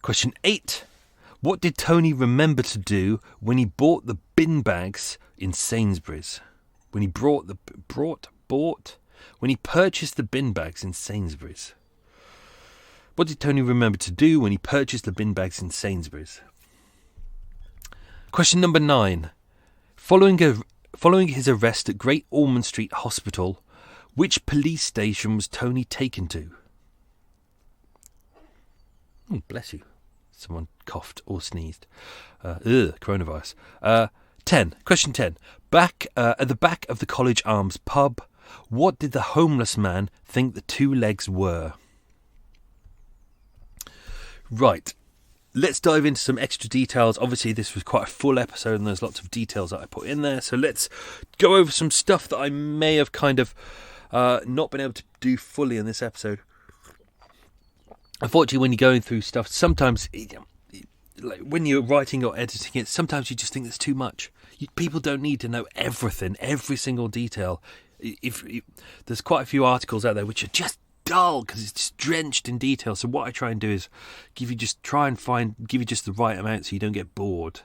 Question 8. What did Tony remember to do when he bought the bin bags in Sainsbury's? When he when he purchased the bin bags in Sainsbury's. What did Tony remember to do when he purchased the bin bags in Sainsbury's? Question number 9. Following his arrest at Great Ormond Street Hospital, which police station was Tony taken to? Oh, bless you. Someone coughed or sneezed. Coronavirus. 10. Question 10. At the back of the College Arms pub, what did the homeless man think the 2 legs were? Right. Let's dive into some extra details. Obviously, this was quite a full episode and there's lots of details that I put in there. So let's go over some stuff that I may have kind of not been able to do fully in this episode. Unfortunately, when you're going through stuff, sometimes, like when you're writing or editing it, sometimes you just think there's too much. People don't need to know everything, every single detail. There's quite a few articles out there which are just dull because it's just drenched in detail. So what I try and do is give you just the right amount so you don't get bored.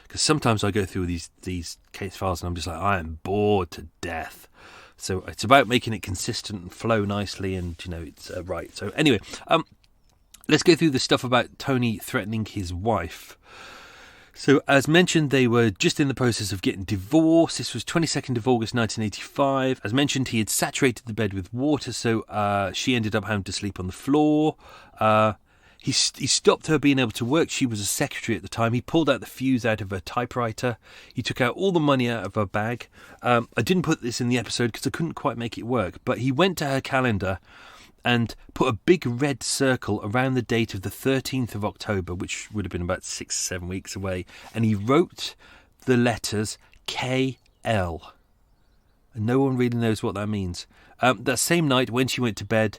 Because sometimes I go through these case files and I'm just like, I am bored to death. So it's about making it consistent and flow nicely, and it's right. So anyway, let's go through the stuff about Tony threatening his wife. So, as mentioned, they were just in the process of getting divorced. This was 22nd of August 1985. As mentioned, he had saturated the bed with water, so she ended up having to sleep on the floor. He stopped her being able to work. She was a secretary at the time. He pulled out the fuse out of her typewriter. He took out all the money out of her bag. I didn't put this in the episode because I couldn't quite make it work, but he went to her calendar and put a big red circle around the date of the 13th of October, which would have been about 6-7 weeks away, and he wrote the letters KL. And no one really knows what that means. That same night, when she went to bed,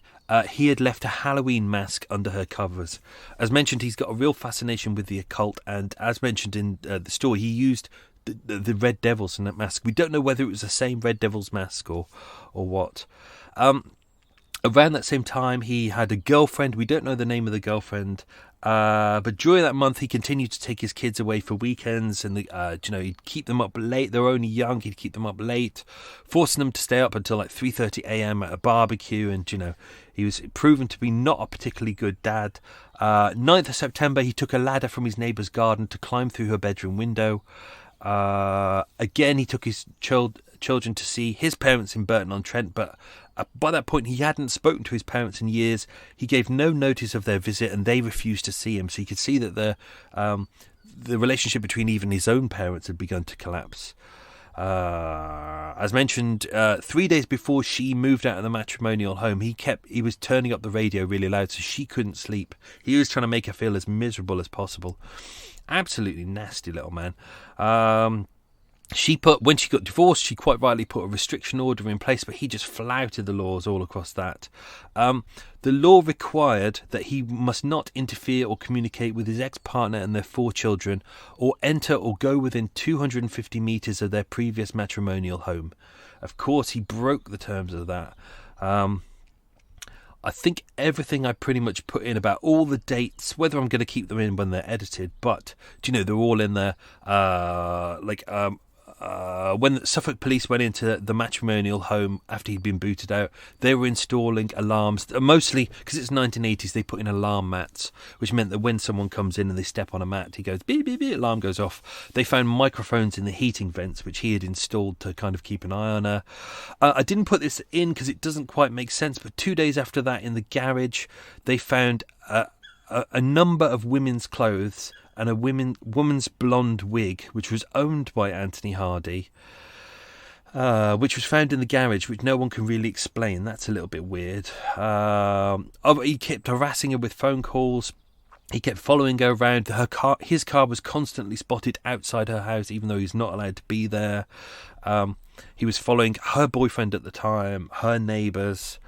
he had left a Halloween mask under her covers. As mentioned, he's got a real fascination with the occult, and as mentioned in the story, he used the Red Devils in that mask. We don't know whether it was the same Red Devils mask or what. Around that same time, he had a girlfriend. We don't know the name of the girlfriend. But during that month, he continued to take his kids away for weekends, and he'd keep them up late. They were only young. He'd keep them up late, forcing them to stay up until like 3:30 a.m. at a barbecue. And he was proven to be not a particularly good dad. 9th of September, he took a ladder from his neighbour's garden to climb through her bedroom window. Again, he took his children to see his parents in Burton-on-Trent, but by that point he hadn't spoken to his parents in years. He gave no notice of their visit, and they refused to see him. So you could see that the relationship between even his own parents had begun to collapse. As mentioned, 3 days before she moved out of the matrimonial home, he was turning up the radio really loud so she couldn't sleep. He was trying to make her feel as miserable as possible. Absolutely nasty little man. When she got divorced, she quite rightly put a restriction order in place, but he just flouted the laws all across that. The law required that he must not interfere or communicate with his ex-partner and their 4 children, or enter or go within 250 metres of their previous matrimonial home. Of course, he broke the terms of that. I think everything I pretty much put in about all the dates, whether I'm going to keep them in when they're edited, but they're all in there. When the Suffolk police went into the matrimonial home after he'd been booted out, they were installing alarms. Mostly, because it's 1980s, they put in alarm mats, which meant that when someone comes in and they step on a mat, he goes, beep, beep, beep, alarm goes off. They found microphones in the heating vents, which he had installed to kind of keep an eye on her. I didn't put this in because it doesn't quite make sense, but 2 days after that, in the garage, they found a number of women's clothes and a woman's blonde wig, which was owned by Anthony Hardy, which was found in the garage, which no one can really explain. That's a little bit weird. He kept harassing her with phone calls. He kept following her around. His car was constantly spotted outside her house, even though he's not allowed to be there. He was following her boyfriend at the time, her neighbours.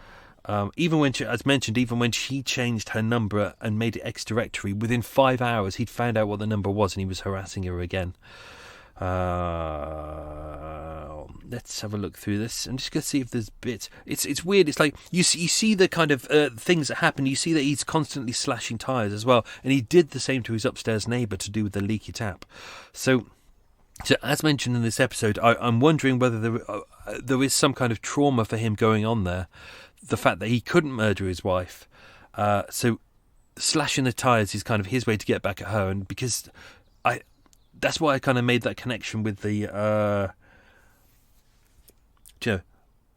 Even when she, as mentioned, even when she changed her number and made it ex-directory, within 5 hours he'd found out what the number was and he was harassing her again. Let's have a look through this. I'm just going to see if there's bits. It's weird. It's like you see the kind of things that happen. You see that he's constantly slashing tyres as well, and he did the same to his upstairs neighbour to do with the leaky tap. So as mentioned in this episode, I'm wondering whether there is some kind of trauma for him going on there. The fact that he couldn't murder his wife, so slashing the tyres is kind of his way to get back at her, and because that's why I kind of made that connection with the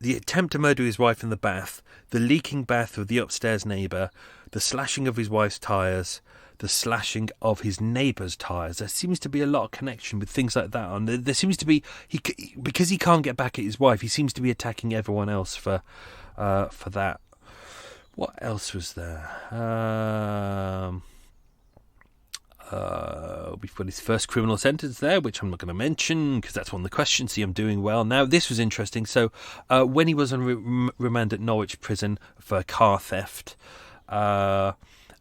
attempt to murder his wife in the bath, the leaking bath of the upstairs neighbour, the slashing of his wife's tyres, the slashing of his neighbour's tyres. There seems to be a lot of connection with things like that. And there seems to be because he can't get back at his wife, he seems to be attacking everyone else for that. What else was there? We've got his first criminal sentence there, which I'm not going to mention because that's one of the questions. See, I'm doing well. Now, this was interesting. So, when he was on remand at Norwich Prison for car theft,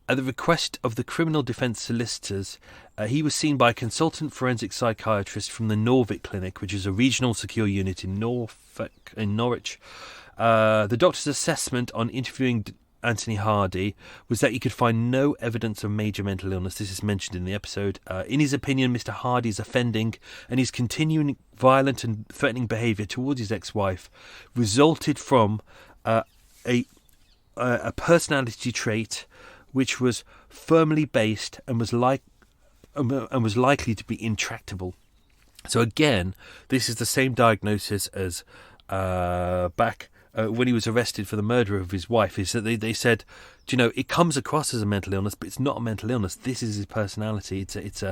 at the request of the criminal defence solicitors, he was seen by a consultant forensic psychiatrist from the Norwich Clinic, which is a regional secure unit in Norwich. The doctor's assessment on interviewing Anthony Hardy was that he could find no evidence of major mental illness. This is mentioned in the episode. In his opinion, Mr. Hardy is offending, and his continuing violent and threatening behaviour towards his ex-wife resulted from a personality trait which was firmly based and was likely to be intractable. So again, this is the same diagnosis as back when he was arrested for the murder of his wife. Is that they said, it comes across as a mental illness, but it's not a mental illness. This is his personality. It's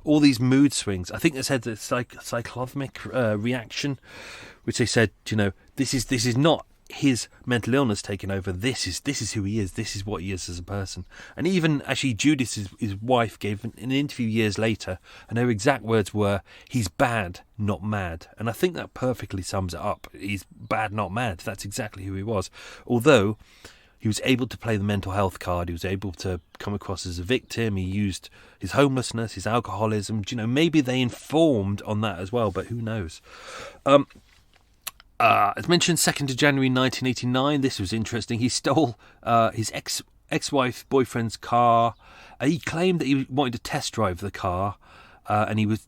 all these mood swings. I think they said the cyclothymic reaction, which they said, this is not his mental illness taking over. This is who he is. This is what he is as a person. And even actually Judith, his wife, gave an interview years later, and her exact words were, "He's bad, not mad." And I think that perfectly sums it up. He's bad, not mad. That's exactly who he was. Although he was able to play the mental health card, he was able to come across as a victim. He used his homelessness, his alcoholism. Maybe they informed on that as well, but who knows? As mentioned, 2nd of January 1989, this was interesting. He stole his ex-wife's boyfriend's car. He claimed that he wanted to test drive the car, and he was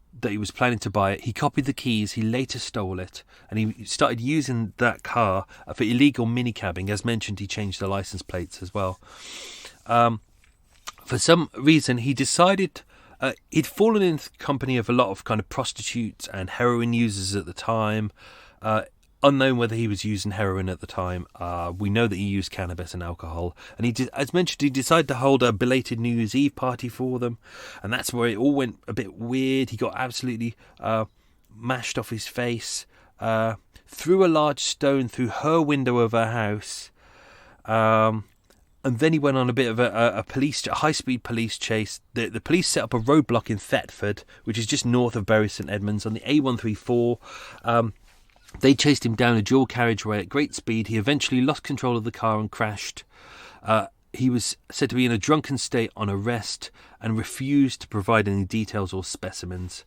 planning to buy it. He copied the keys. He later stole it, and he started using that car for illegal minicabbing. As mentioned, he changed the license plates as well. For some reason, he decided he'd fallen into the company of a lot of kind of prostitutes and heroin users at the time. Unknown whether he was using heroin at the time. We know that he used cannabis and alcohol. And as mentioned, he decided to hold a belated New Year's Eve party for them. And that's where it all went a bit weird. He got absolutely mashed off his face. Threw a large stone through her window of her house. And then he went on a bit of a high-speed police chase. The police set up a roadblock in Thetford, which is just north of Bury St Edmunds, on the A134. They chased him down a dual carriageway at great speed. He eventually lost control of the car and crashed. He was said to be in a drunken state on arrest and refused to provide any details or specimens.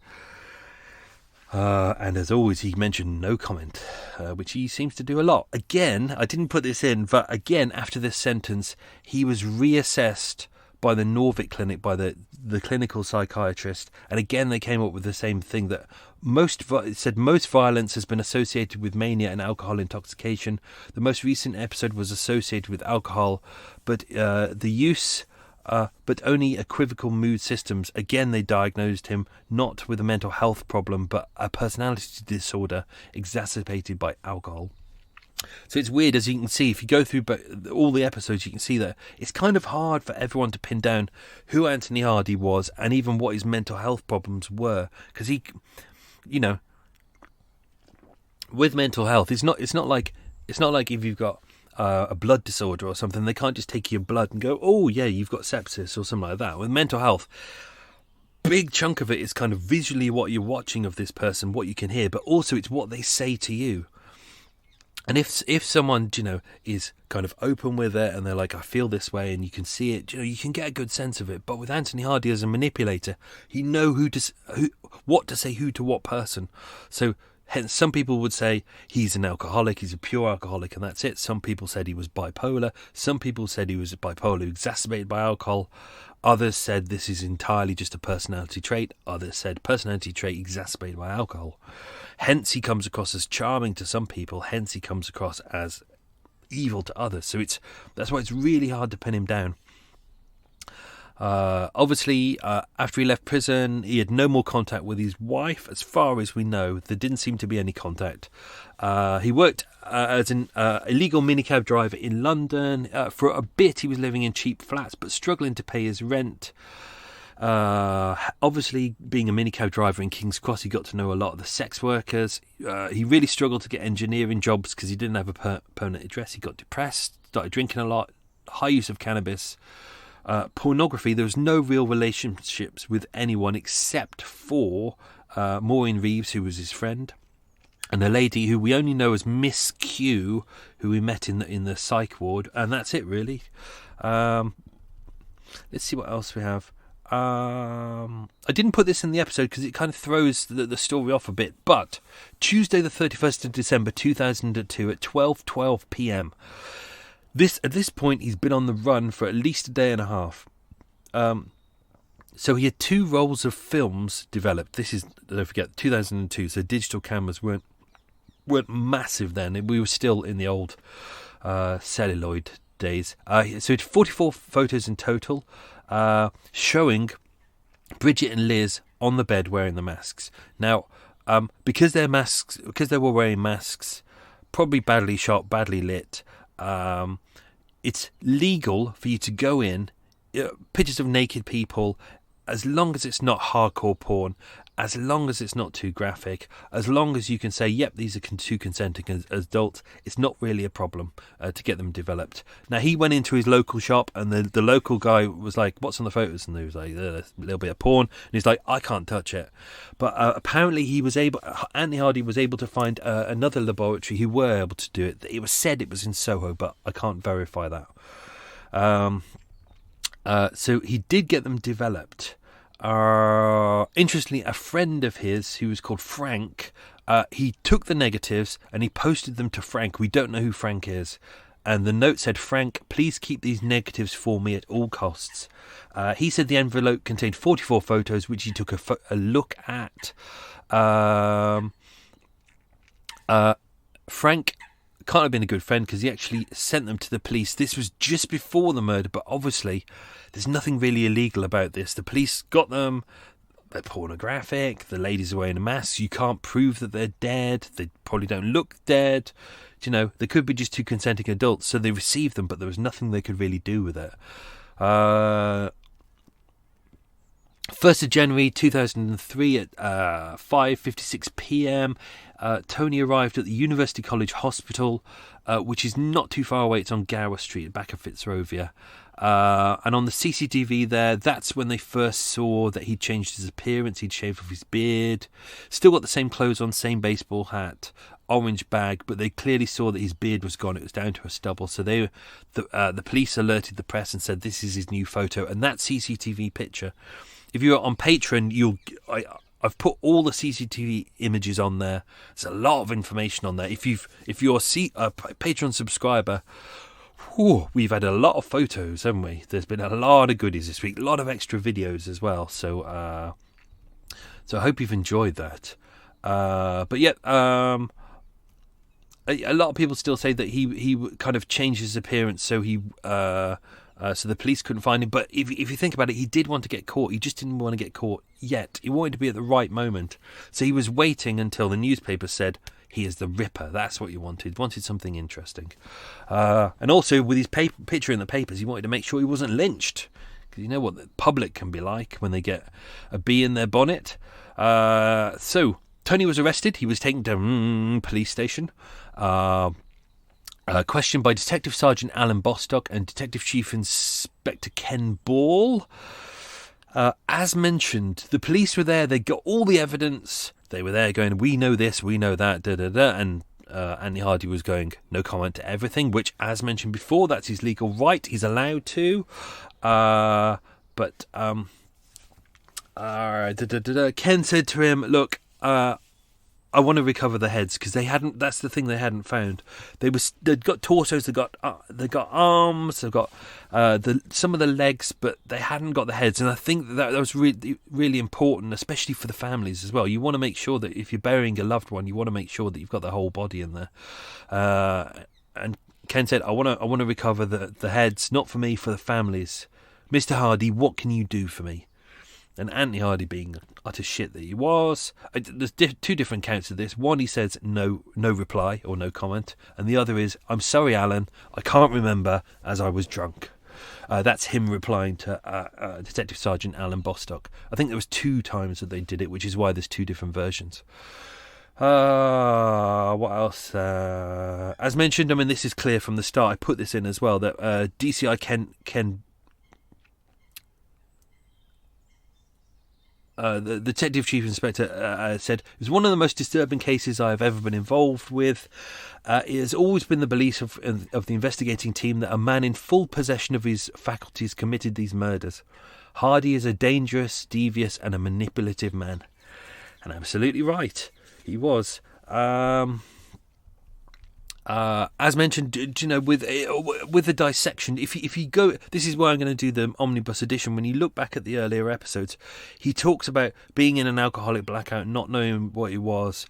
And as always, he mentioned no comment, which he seems to do a lot. Again, I didn't put this in, but again, after this sentence, he was reassessed by the Norwich Clinic, by the clinical psychiatrist, and again they came up with the same thing, that most violence has been associated with mania and alcohol intoxication. The most recent episode was associated with alcohol, but the use, but only equivocal mood systems. Again, they diagnosed him not with a mental health problem, but a personality disorder exacerbated by alcohol. So it's weird, as you can see, if you go through all the episodes, you can see that it's kind of hard for everyone to pin down who Anthony Hardy was and even what his mental health problems were. Because he, with mental health, it's not like if you've got a blood disorder or something, they can't just take your blood and go, oh yeah, you've got sepsis or something like that. With mental health, big chunk of it is kind of visually what you're watching of this person, what you can hear, but also it's what they say to you. And if someone, is kind of open with it and they're like, I feel this way, and you can see it, you can get a good sense of it. But with Anthony Hardy as a manipulator, he know what to say who to what person. So hence some people would say he's an alcoholic, he's a pure alcoholic, and that's it. Some people said he was bipolar. Some people said he was bipolar exacerbated by alcohol. Others said this is entirely just a personality trait. Others said personality trait exacerbated by alcohol. Hence he comes across as charming to some people. Hence he comes across as evil to others. So that's why it's really hard to pin him down. Obviously, after he left prison, he had no more contact with his wife. As far as we know, there didn't seem to be any contact. He worked as an illegal minicab driver in London. For a bit, he was living in cheap flats, but struggling to pay his rent. Obviously, being a minicab driver in King's Cross, he got to know a lot of the sex workers. He really struggled to get engineering jobs because he didn't have a permanent address. He got depressed, started drinking a lot, high use of cannabis. Pornography, there was no real relationships with anyone except for Maureen Reeves, who was his friend, and a lady who we only know as Miss Q, who we met in the psych ward, and that's it really. Let's see what else we have. I didn't put this in the episode because it kind of throws the story off a bit, but Tuesday the 31st of December 2002 at 12:12 p.m. At this point, he's been on the run for at least a day and a half. So he had 2 rolls of films developed. This is, don't forget, 2002, so digital cameras weren't massive then. We were still in the old celluloid days. So he had 44 photos in total, showing Bridget and Liz on the bed wearing the masks. Now, because they were wearing masks, probably badly shot, badly lit, it's legal for you to go in, pictures of naked people, as long as it's not hardcore porn, as long as it's not too graphic, as long as you can say, yep, these are 2 consenting adults, it's not really a problem to get them developed. Now, he went into his local shop, and the local guy was like, what's on the photos? And he was like, a little bit of porn. And he's like, I can't touch it. But apparently Anthony Hardy was able to find another laboratory who were able to do it. It was said it was in Soho, but I can't verify that. So he did get them developed. Interestingly, a friend of his who was called Frank, he took the negatives and he posted them to Frank. We don't know who Frank is. And the note said, Frank, please keep these negatives for me at all costs. He said the envelope contained 44 photos, which he took a look at. Frank can't have been a good friend because he actually sent them to the police. This was just before the murder, but obviously there's nothing really illegal about this. The police got them. They're pornographic. The ladies are wearing a mask. You can't prove that they're dead. They probably don't look dead. They could be just 2 consenting adults. So they received them, but there was nothing they could really do with it. 1st of January 2003 at 5:56 p.m. Tony arrived at the University College Hospital, which is not too far away. It's on Gower Street, back of Fitzrovia. And on the CCTV there, that's when they first saw that he'd changed his appearance. He'd shaved off his beard, still got the same clothes on, same baseball hat, orange bag, but they clearly saw that his beard was gone. It was down to a stubble. So the police alerted the press and said, this is his new photo. And that CCTV picture, if you're on Patreon, I've put all the CCTV images on there. There's a lot of information on there. If you're a Patreon subscriber, we've had a lot of photos, haven't we? There's been a lot of goodies this week, a lot of extra videos as well. So I hope you've enjoyed that. But yeah, a lot of people still say that he kind of changed his appearance, so so the police couldn't find him. But if you think about it, he did want to get caught. He just didn't want to get caught yet. He wanted to be at the right moment. So he was waiting until the newspaper said, he is the Ripper. That's what he wanted. Wanted something interesting. And also, with his picture in the papers, he wanted to make sure he wasn't lynched. Because you know what the public can be like when they get a bee in their bonnet. So Tony was arrested. He was taken to police station. Questioned by Detective Sergeant Alan Bostock and Detective Chief Inspector Ken Ball. As mentioned, the police were there. They got all the evidence. They were there going, we know this, we know that, and Anthony Hardy was going no comment to everything, which, as mentioned before, that's his legal right. He's allowed to. But Ken said to him, look, I want to recover the heads, because they hadn't. That's the thing they hadn't found. They'd got torsos, they got arms, they've got some of the legs, but they hadn't got the heads. And I think that was really, really important, especially for the families as well. You want to make sure that if you're burying a loved one, you want to make sure that you've got the whole body in there. And Ken said, I want to recover the heads, not for me, for the families. Mr. Hardy, what can you do for me? And Anthony Hardy, being utter shit that he was, there's two different counts of this. One, he says no reply or no comment, and the other is, I'm sorry, Alan, I can't remember, as I was drunk. That's him replying to Detective Sergeant Alan Bostock. I think there was 2 times that they did it, which is why there's 2 different versions. What else? As mentioned, I mean, this is clear from the start. I put this in as well, that DCI Ken the Detective Chief Inspector said, it was one of the most disturbing cases I have ever been involved with. It has always been the belief of the investigating team that a man in full possession of his faculties committed these murders. Hardy is a dangerous, devious and a manipulative man. And absolutely right, he was. As mentioned, with the dissection, if you go, this is why I'm going to do the omnibus edition. When you look back at the earlier episodes, he talks about being in an alcoholic blackout, not knowing what he was.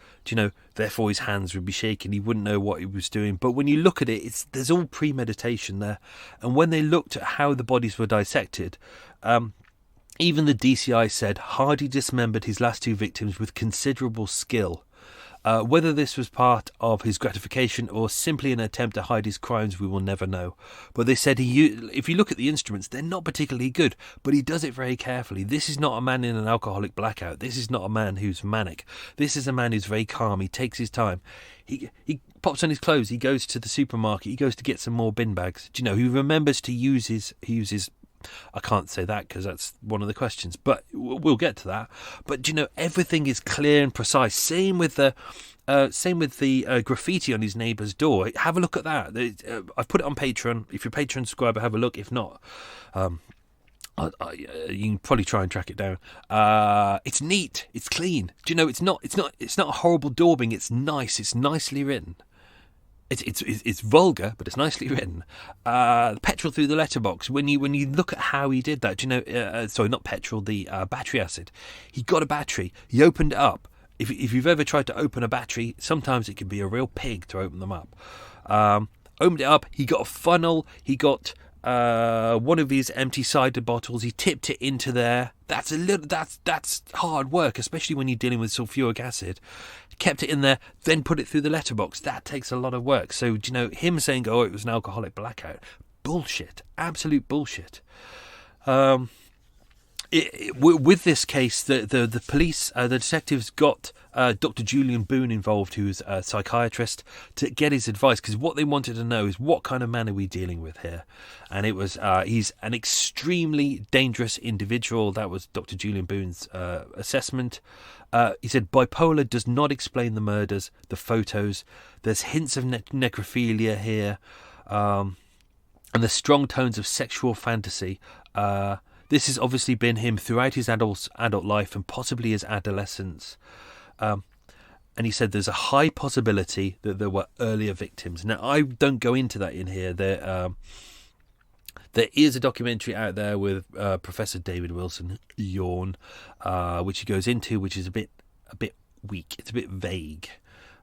Therefore his hands would be shaking. He wouldn't know what he was doing. But when you look at it, there's all premeditation there. And when they looked at how the bodies were dissected, even the DCI said Hardy dismembered his last 2 victims with considerable skill. Whether this was part of his gratification or simply an attempt to hide his crimes, we will never know. But they said if you look at the instruments, they're not particularly good, but he does it very carefully. This is not a man in an alcoholic blackout. This is not a man who's manic. This is a man who's very calm. He takes his time. He pops on his clothes. He goes to the supermarket. He goes to get some more bin bags. He remembers to use his I can't say that because that's one of the questions, but we'll get to that. But everything is clear and precise. Same with the graffiti on his neighbour's door. Have a look at that. I've put it on Patreon. If you're a Patreon subscriber, have a look. If not, you can probably try and track it down. It's neat. It's clean. It's not a horrible daubing. It's nice. It's nicely written. It's vulgar, but it's nicely written. Petrol through the letterbox. When you look at how he did that, sorry, not petrol, the battery acid. He got a battery. He opened it up. If you've ever tried to open a battery, sometimes it can be a real pig to open them up. Opened it up. He got a funnel. He got one of his empty cider bottles. He tipped it into there. That's hard work, especially when you're dealing with sulfuric acid. Kept it in there, then put it through the letterbox. That takes a lot of work. So, him saying, it was an alcoholic blackout. Bullshit. Absolute bullshit. With this case, the police, the detectives got Dr. Julian Boone involved, who's a psychiatrist, to get his advice, because what they wanted to know is what kind of man are we dealing with here. And it was he's an extremely dangerous individual. That was Dr. Julian Boone's assessment. He said bipolar does not explain the murders, the photos. There's hints of necrophilia here, and the strong tones of sexual fantasy. This has obviously been him throughout his adult life and possibly his adolescence. And he said there's a high possibility that there were earlier victims. Now, I don't go into that in here. There is a documentary out there with Professor David Wilson, Yawn, which he goes into, which is a bit weak. It's a bit vague.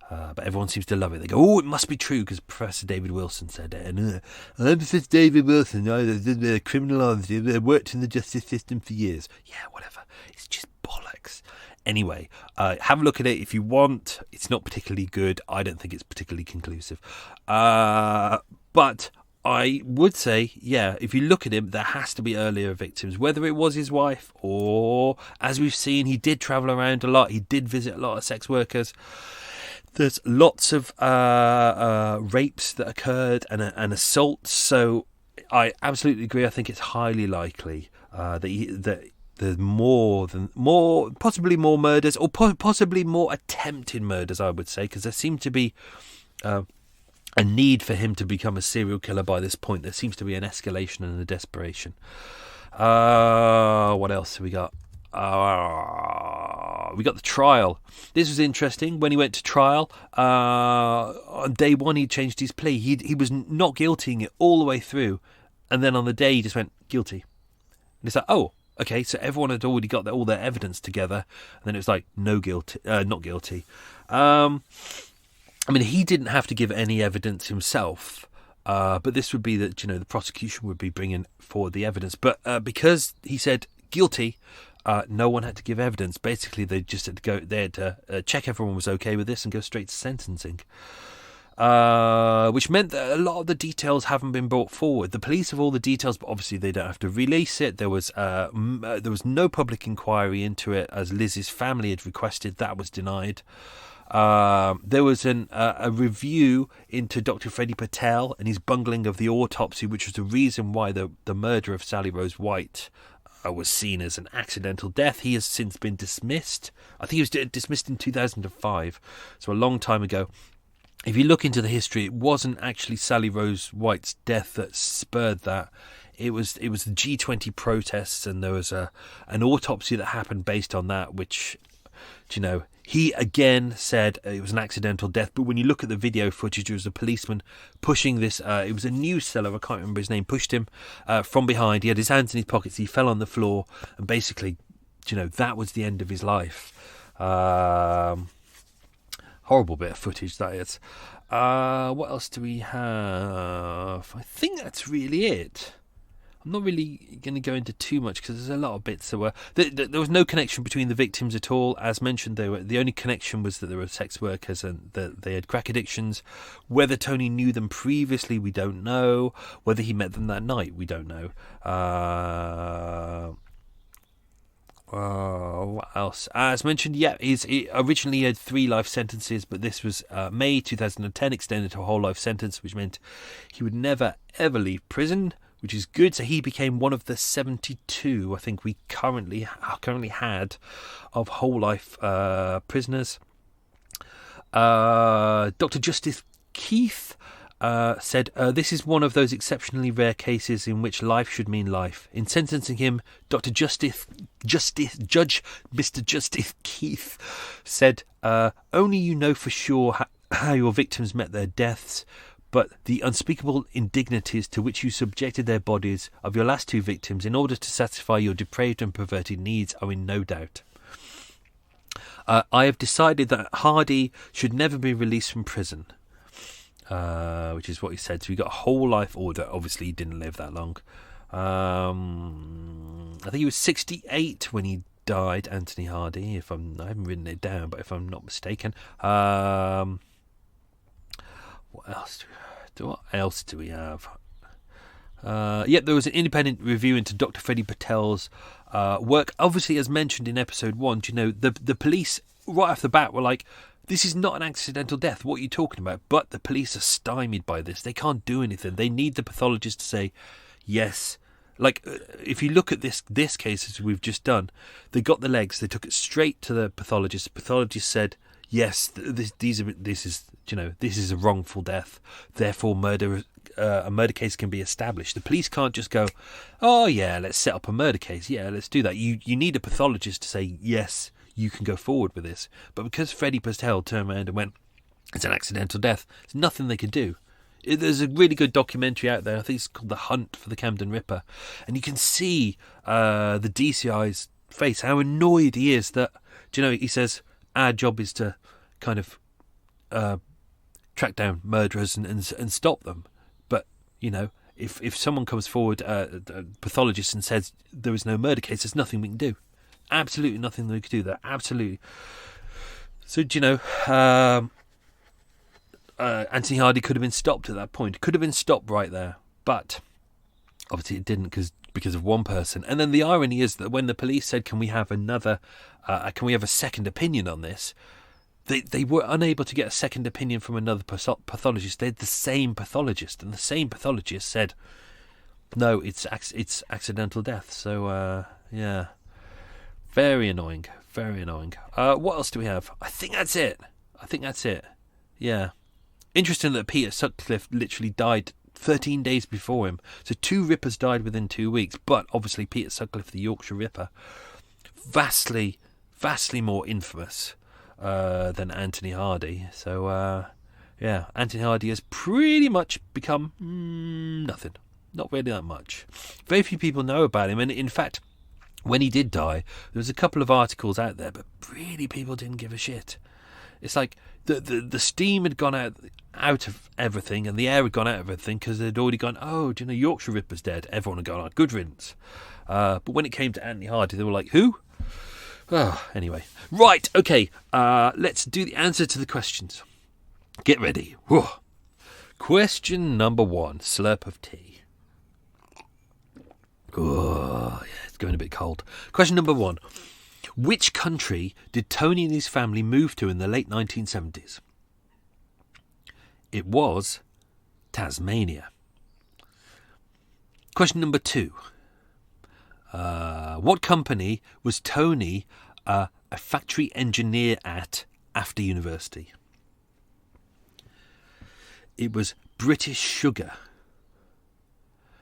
But everyone seems to love it. They go, it must be true because Professor David Wilson said it. And I'm Professor David Wilson. I did criminology. I worked in the justice system for years. Yeah, whatever. It's just bollocks. Anyway, have a look at it if you want. It's not particularly good. I don't think it's particularly conclusive. But I would say, if you look at him, there has to be earlier victims, whether it was his wife or, as we've seen, he did travel around a lot. He did visit a lot of sex workers. There's lots of rapes that occurred and assaults. So I absolutely agree. I think it's highly likely that there's possibly more murders, or possibly more attempted murders, I would say, because there seem to be a need for him to become a serial killer by this point. There seems to be an escalation and a desperation. What else have we got? We got the trial. This was interesting. When he went to trial, on day one he changed his plea. He was not guiltying it all the way through, and then on the day he just went guilty. And it's like, oh, okay, so everyone had already got all their evidence together, and then it was like, no guilty, not guilty. I mean, he didn't have to give any evidence himself, but this would be that, the prosecution would be bringing forward the evidence. But because he said guilty, no one had to give evidence. Basically, they just had to go there to check everyone was okay with this and go straight to sentencing. Which meant that a lot of the details haven't been brought forward. The police have all the details, but obviously they don't have to release it. There was no public inquiry into it, as Liz's family had requested. That was denied. There was a review into Dr. Freddie Patel and his bungling of the autopsy, which was the reason why the murder of Sally Rose White was seen as an accidental death. He has since been dismissed. I think he was dismissed in 2005, so a long time ago. If you look into the history, it wasn't actually Sally Rose White's death that spurred that. It was the G20 protests, and there was an autopsy that happened based on that, which, he again said it was an accidental death. But when you look at the video footage, it was a policeman pushing this. It was a news seller, I can't remember his name, pushed him from behind. He had his hands in his pockets. He fell on the floor, and basically, that was the end of his life. Horrible bit of footage, that is. What else do we have? I think that's really it. I'm not really going to go into too much because there's a lot of bits that were... There was no connection between the victims at all. As mentioned, the only connection was that they were sex workers and that they had crack addictions. Whether Tony knew them previously, we don't know. Whether he met them that night, we don't know. What else? As mentioned, he originally had 3 life sentences, but this was May 2010, extended to a whole life sentence, which meant he would never ever leave prison, which is good. So he became one of the 72 I think we currently had of whole life prisoners. Dr. Justice Keith said, this is one of those exceptionally rare cases in which life should mean life. In sentencing him, Judge Mr. Justice Keith said, only you know for sure how your victims met their deaths, but the unspeakable indignities to which you subjected their bodies of your last 2 victims in order to satisfy your depraved and perverted needs are in no doubt. I have decided that Hardy should never be released from prison. Which is what he said. So he got a whole life order. Obviously, he didn't live that long. I think he was 68 when he died, Anthony Hardy. I haven't written it down, but if I'm not mistaken. What else do we have? There was an independent review into Dr. Freddie Patel's work. Obviously, as mentioned in episode 1, the police right off the bat were like, this is not an accidental death. What are you talking about? But the police are stymied by this. They can't do anything. They need the pathologist to say, yes. Like, if you look at this case as we've just done, they got the legs. They took it straight to the pathologist. The pathologist said, yes, this is a wrongful death. Therefore, a murder case can be established. The police can't just go, oh yeah, let's set up a murder case. Yeah, let's do that. You need a pathologist to say, yes, you can go forward with this. But because Freddie Pastel turned around and went, it's an accidental death, there's nothing they could do. There's a really good documentary out there. I think it's called The Hunt for the Camden Ripper. And you can see the DCI's face, how annoyed he is that, he says, our job is to kind of track down murderers and stop them. But, if someone comes forward, a pathologist, and says there is no murder case, there's nothing we can do. Absolutely nothing we could do there. Absolutely. So, Anthony Hardy could have been stopped at that point. Could have been stopped right there. But obviously it didn't because of one person. And then the irony is that when the police said, can we have a second opinion on this? They were unable to get a second opinion from another pathologist. They had the same pathologist. And the same pathologist said, no, it's accidental death. So, yeah. Very annoying. Very annoying. What else do we have? I think that's it. Yeah. Interesting that Peter Sutcliffe literally died 13 days before him. So 2 Rippers died within 2 weeks. But obviously Peter Sutcliffe, the Yorkshire Ripper, vastly more infamous than Anthony Hardy. So, yeah, Anthony Hardy has pretty much become nothing. Not really that much. Very few people know about him. And in fact, when he did die, there was a couple of articles out there, but really people didn't give a shit. It's like the steam had gone out of everything, and the air had gone out of everything, because they'd already gone, oh, do you know Yorkshire Ripper's dead? Everyone had gone, oh, good riddance. But when it came to Anthony Hardy, they were like, who? Oh, anyway. Right, okay, let's do the answer to the questions. Get ready. Whoa. Question number 1, slurp of tea. Oh, yeah, it's going a bit cold. Question number 1. Which country did Tony and his family move to in the late 1970s? It was Tasmania. Question number 2. What company was Tony a factory engineer at after university? It was British Sugar.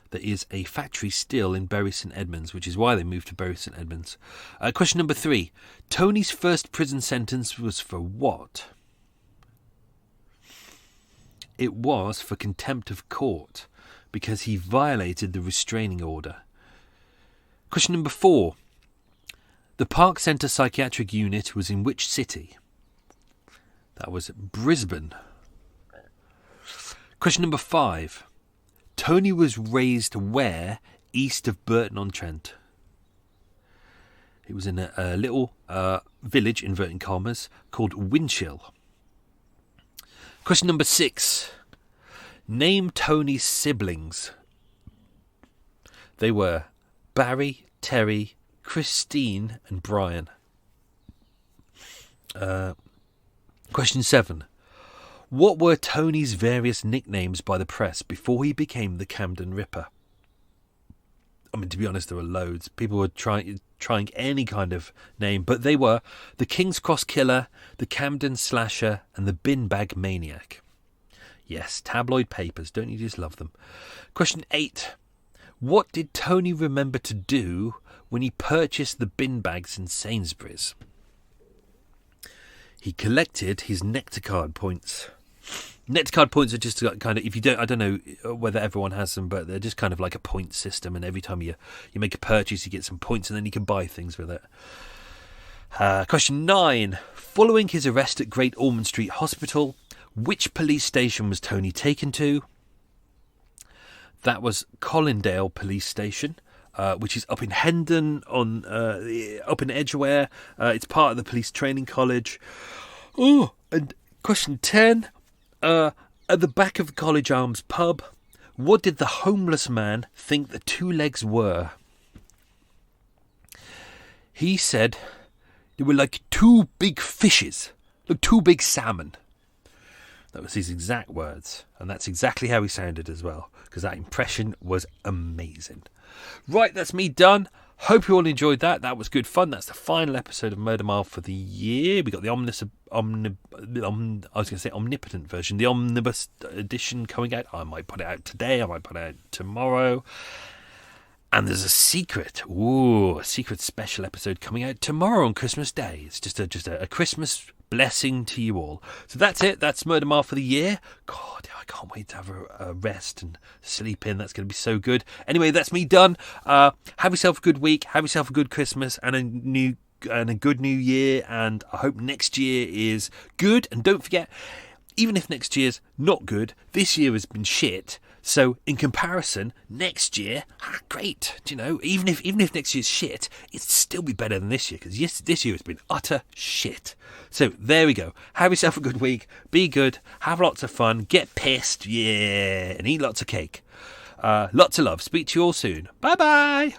There is a factory still in Bury St Edmunds, which is why they moved to Bury St Edmunds. Question number 3. Tony's first prison sentence was for what? It was for contempt of court, because he violated the restraining order. Question number 4. The Park Centre Psychiatric Unit was in which city? That was Brisbane. Question number 5. Tony was raised where east of Burton-on-Trent? It was in a little village, inverting commas, called Winchill. Question number 6. Name Tony's siblings. They were Barry, Terry, Christine and Brian. Question 7. What were Tony's various nicknames by the press before he became the Camden Ripper? I mean, to be honest, there were loads. People were trying any kind of name, but they were the King's Cross Killer, the Camden Slasher, and the Bin Bag Maniac. Yes, tabloid papers, don't you just love them? Question 8. What did Tony remember to do when he purchased the bin bags in Sainsbury's? He collected his Nectar card points. Nectar card points are just kind of, if you don't, I don't know whether everyone has them, but they're just kind of like a point system, and every time you make a purchase, you get some points, and then you can buy things with it. Question 9. Following his arrest at Great Ormond Street Hospital, which police station was Tony taken to? That was Colindale Police Station, which is up in Hendon, up in Edgware. It's part of the Police Training College. Oh, and question 10. At the back of the College Arms pub, what did the homeless man think the 2 legs were? He said they were like 2 big fishes, like 2 big salmon. That was his exact words, and that's exactly how he sounded as well, because that impression was amazing. Right, that's me done. Hope you all enjoyed that. That was good fun. That's the final episode of Murder Mile for the year. We got the omnipotent version, the omnibus edition coming out. I might put it out today. I might put it out tomorrow. And there's a secret special episode coming out tomorrow on Christmas Day. It's just a Christmas blessing to you all. So that's it. That's Murder Mile for the year. God, I can't wait to have a rest and sleep in. That's going to be so good. Anyway, that's me done. Have yourself a good week. Have yourself a good Christmas and a good new year. And I hope next year is good. And don't forget, even if next year's not good, this year has been shit. So in comparison, next year, great. Do you know, even if next year's shit, it'd still be better than this year, because this year has been utter shit. So there we go. Have yourself a good week. Be good. Have lots of fun. Get pissed. Yeah. And eat lots of cake. Lots of love. Speak to you all soon. Bye-bye.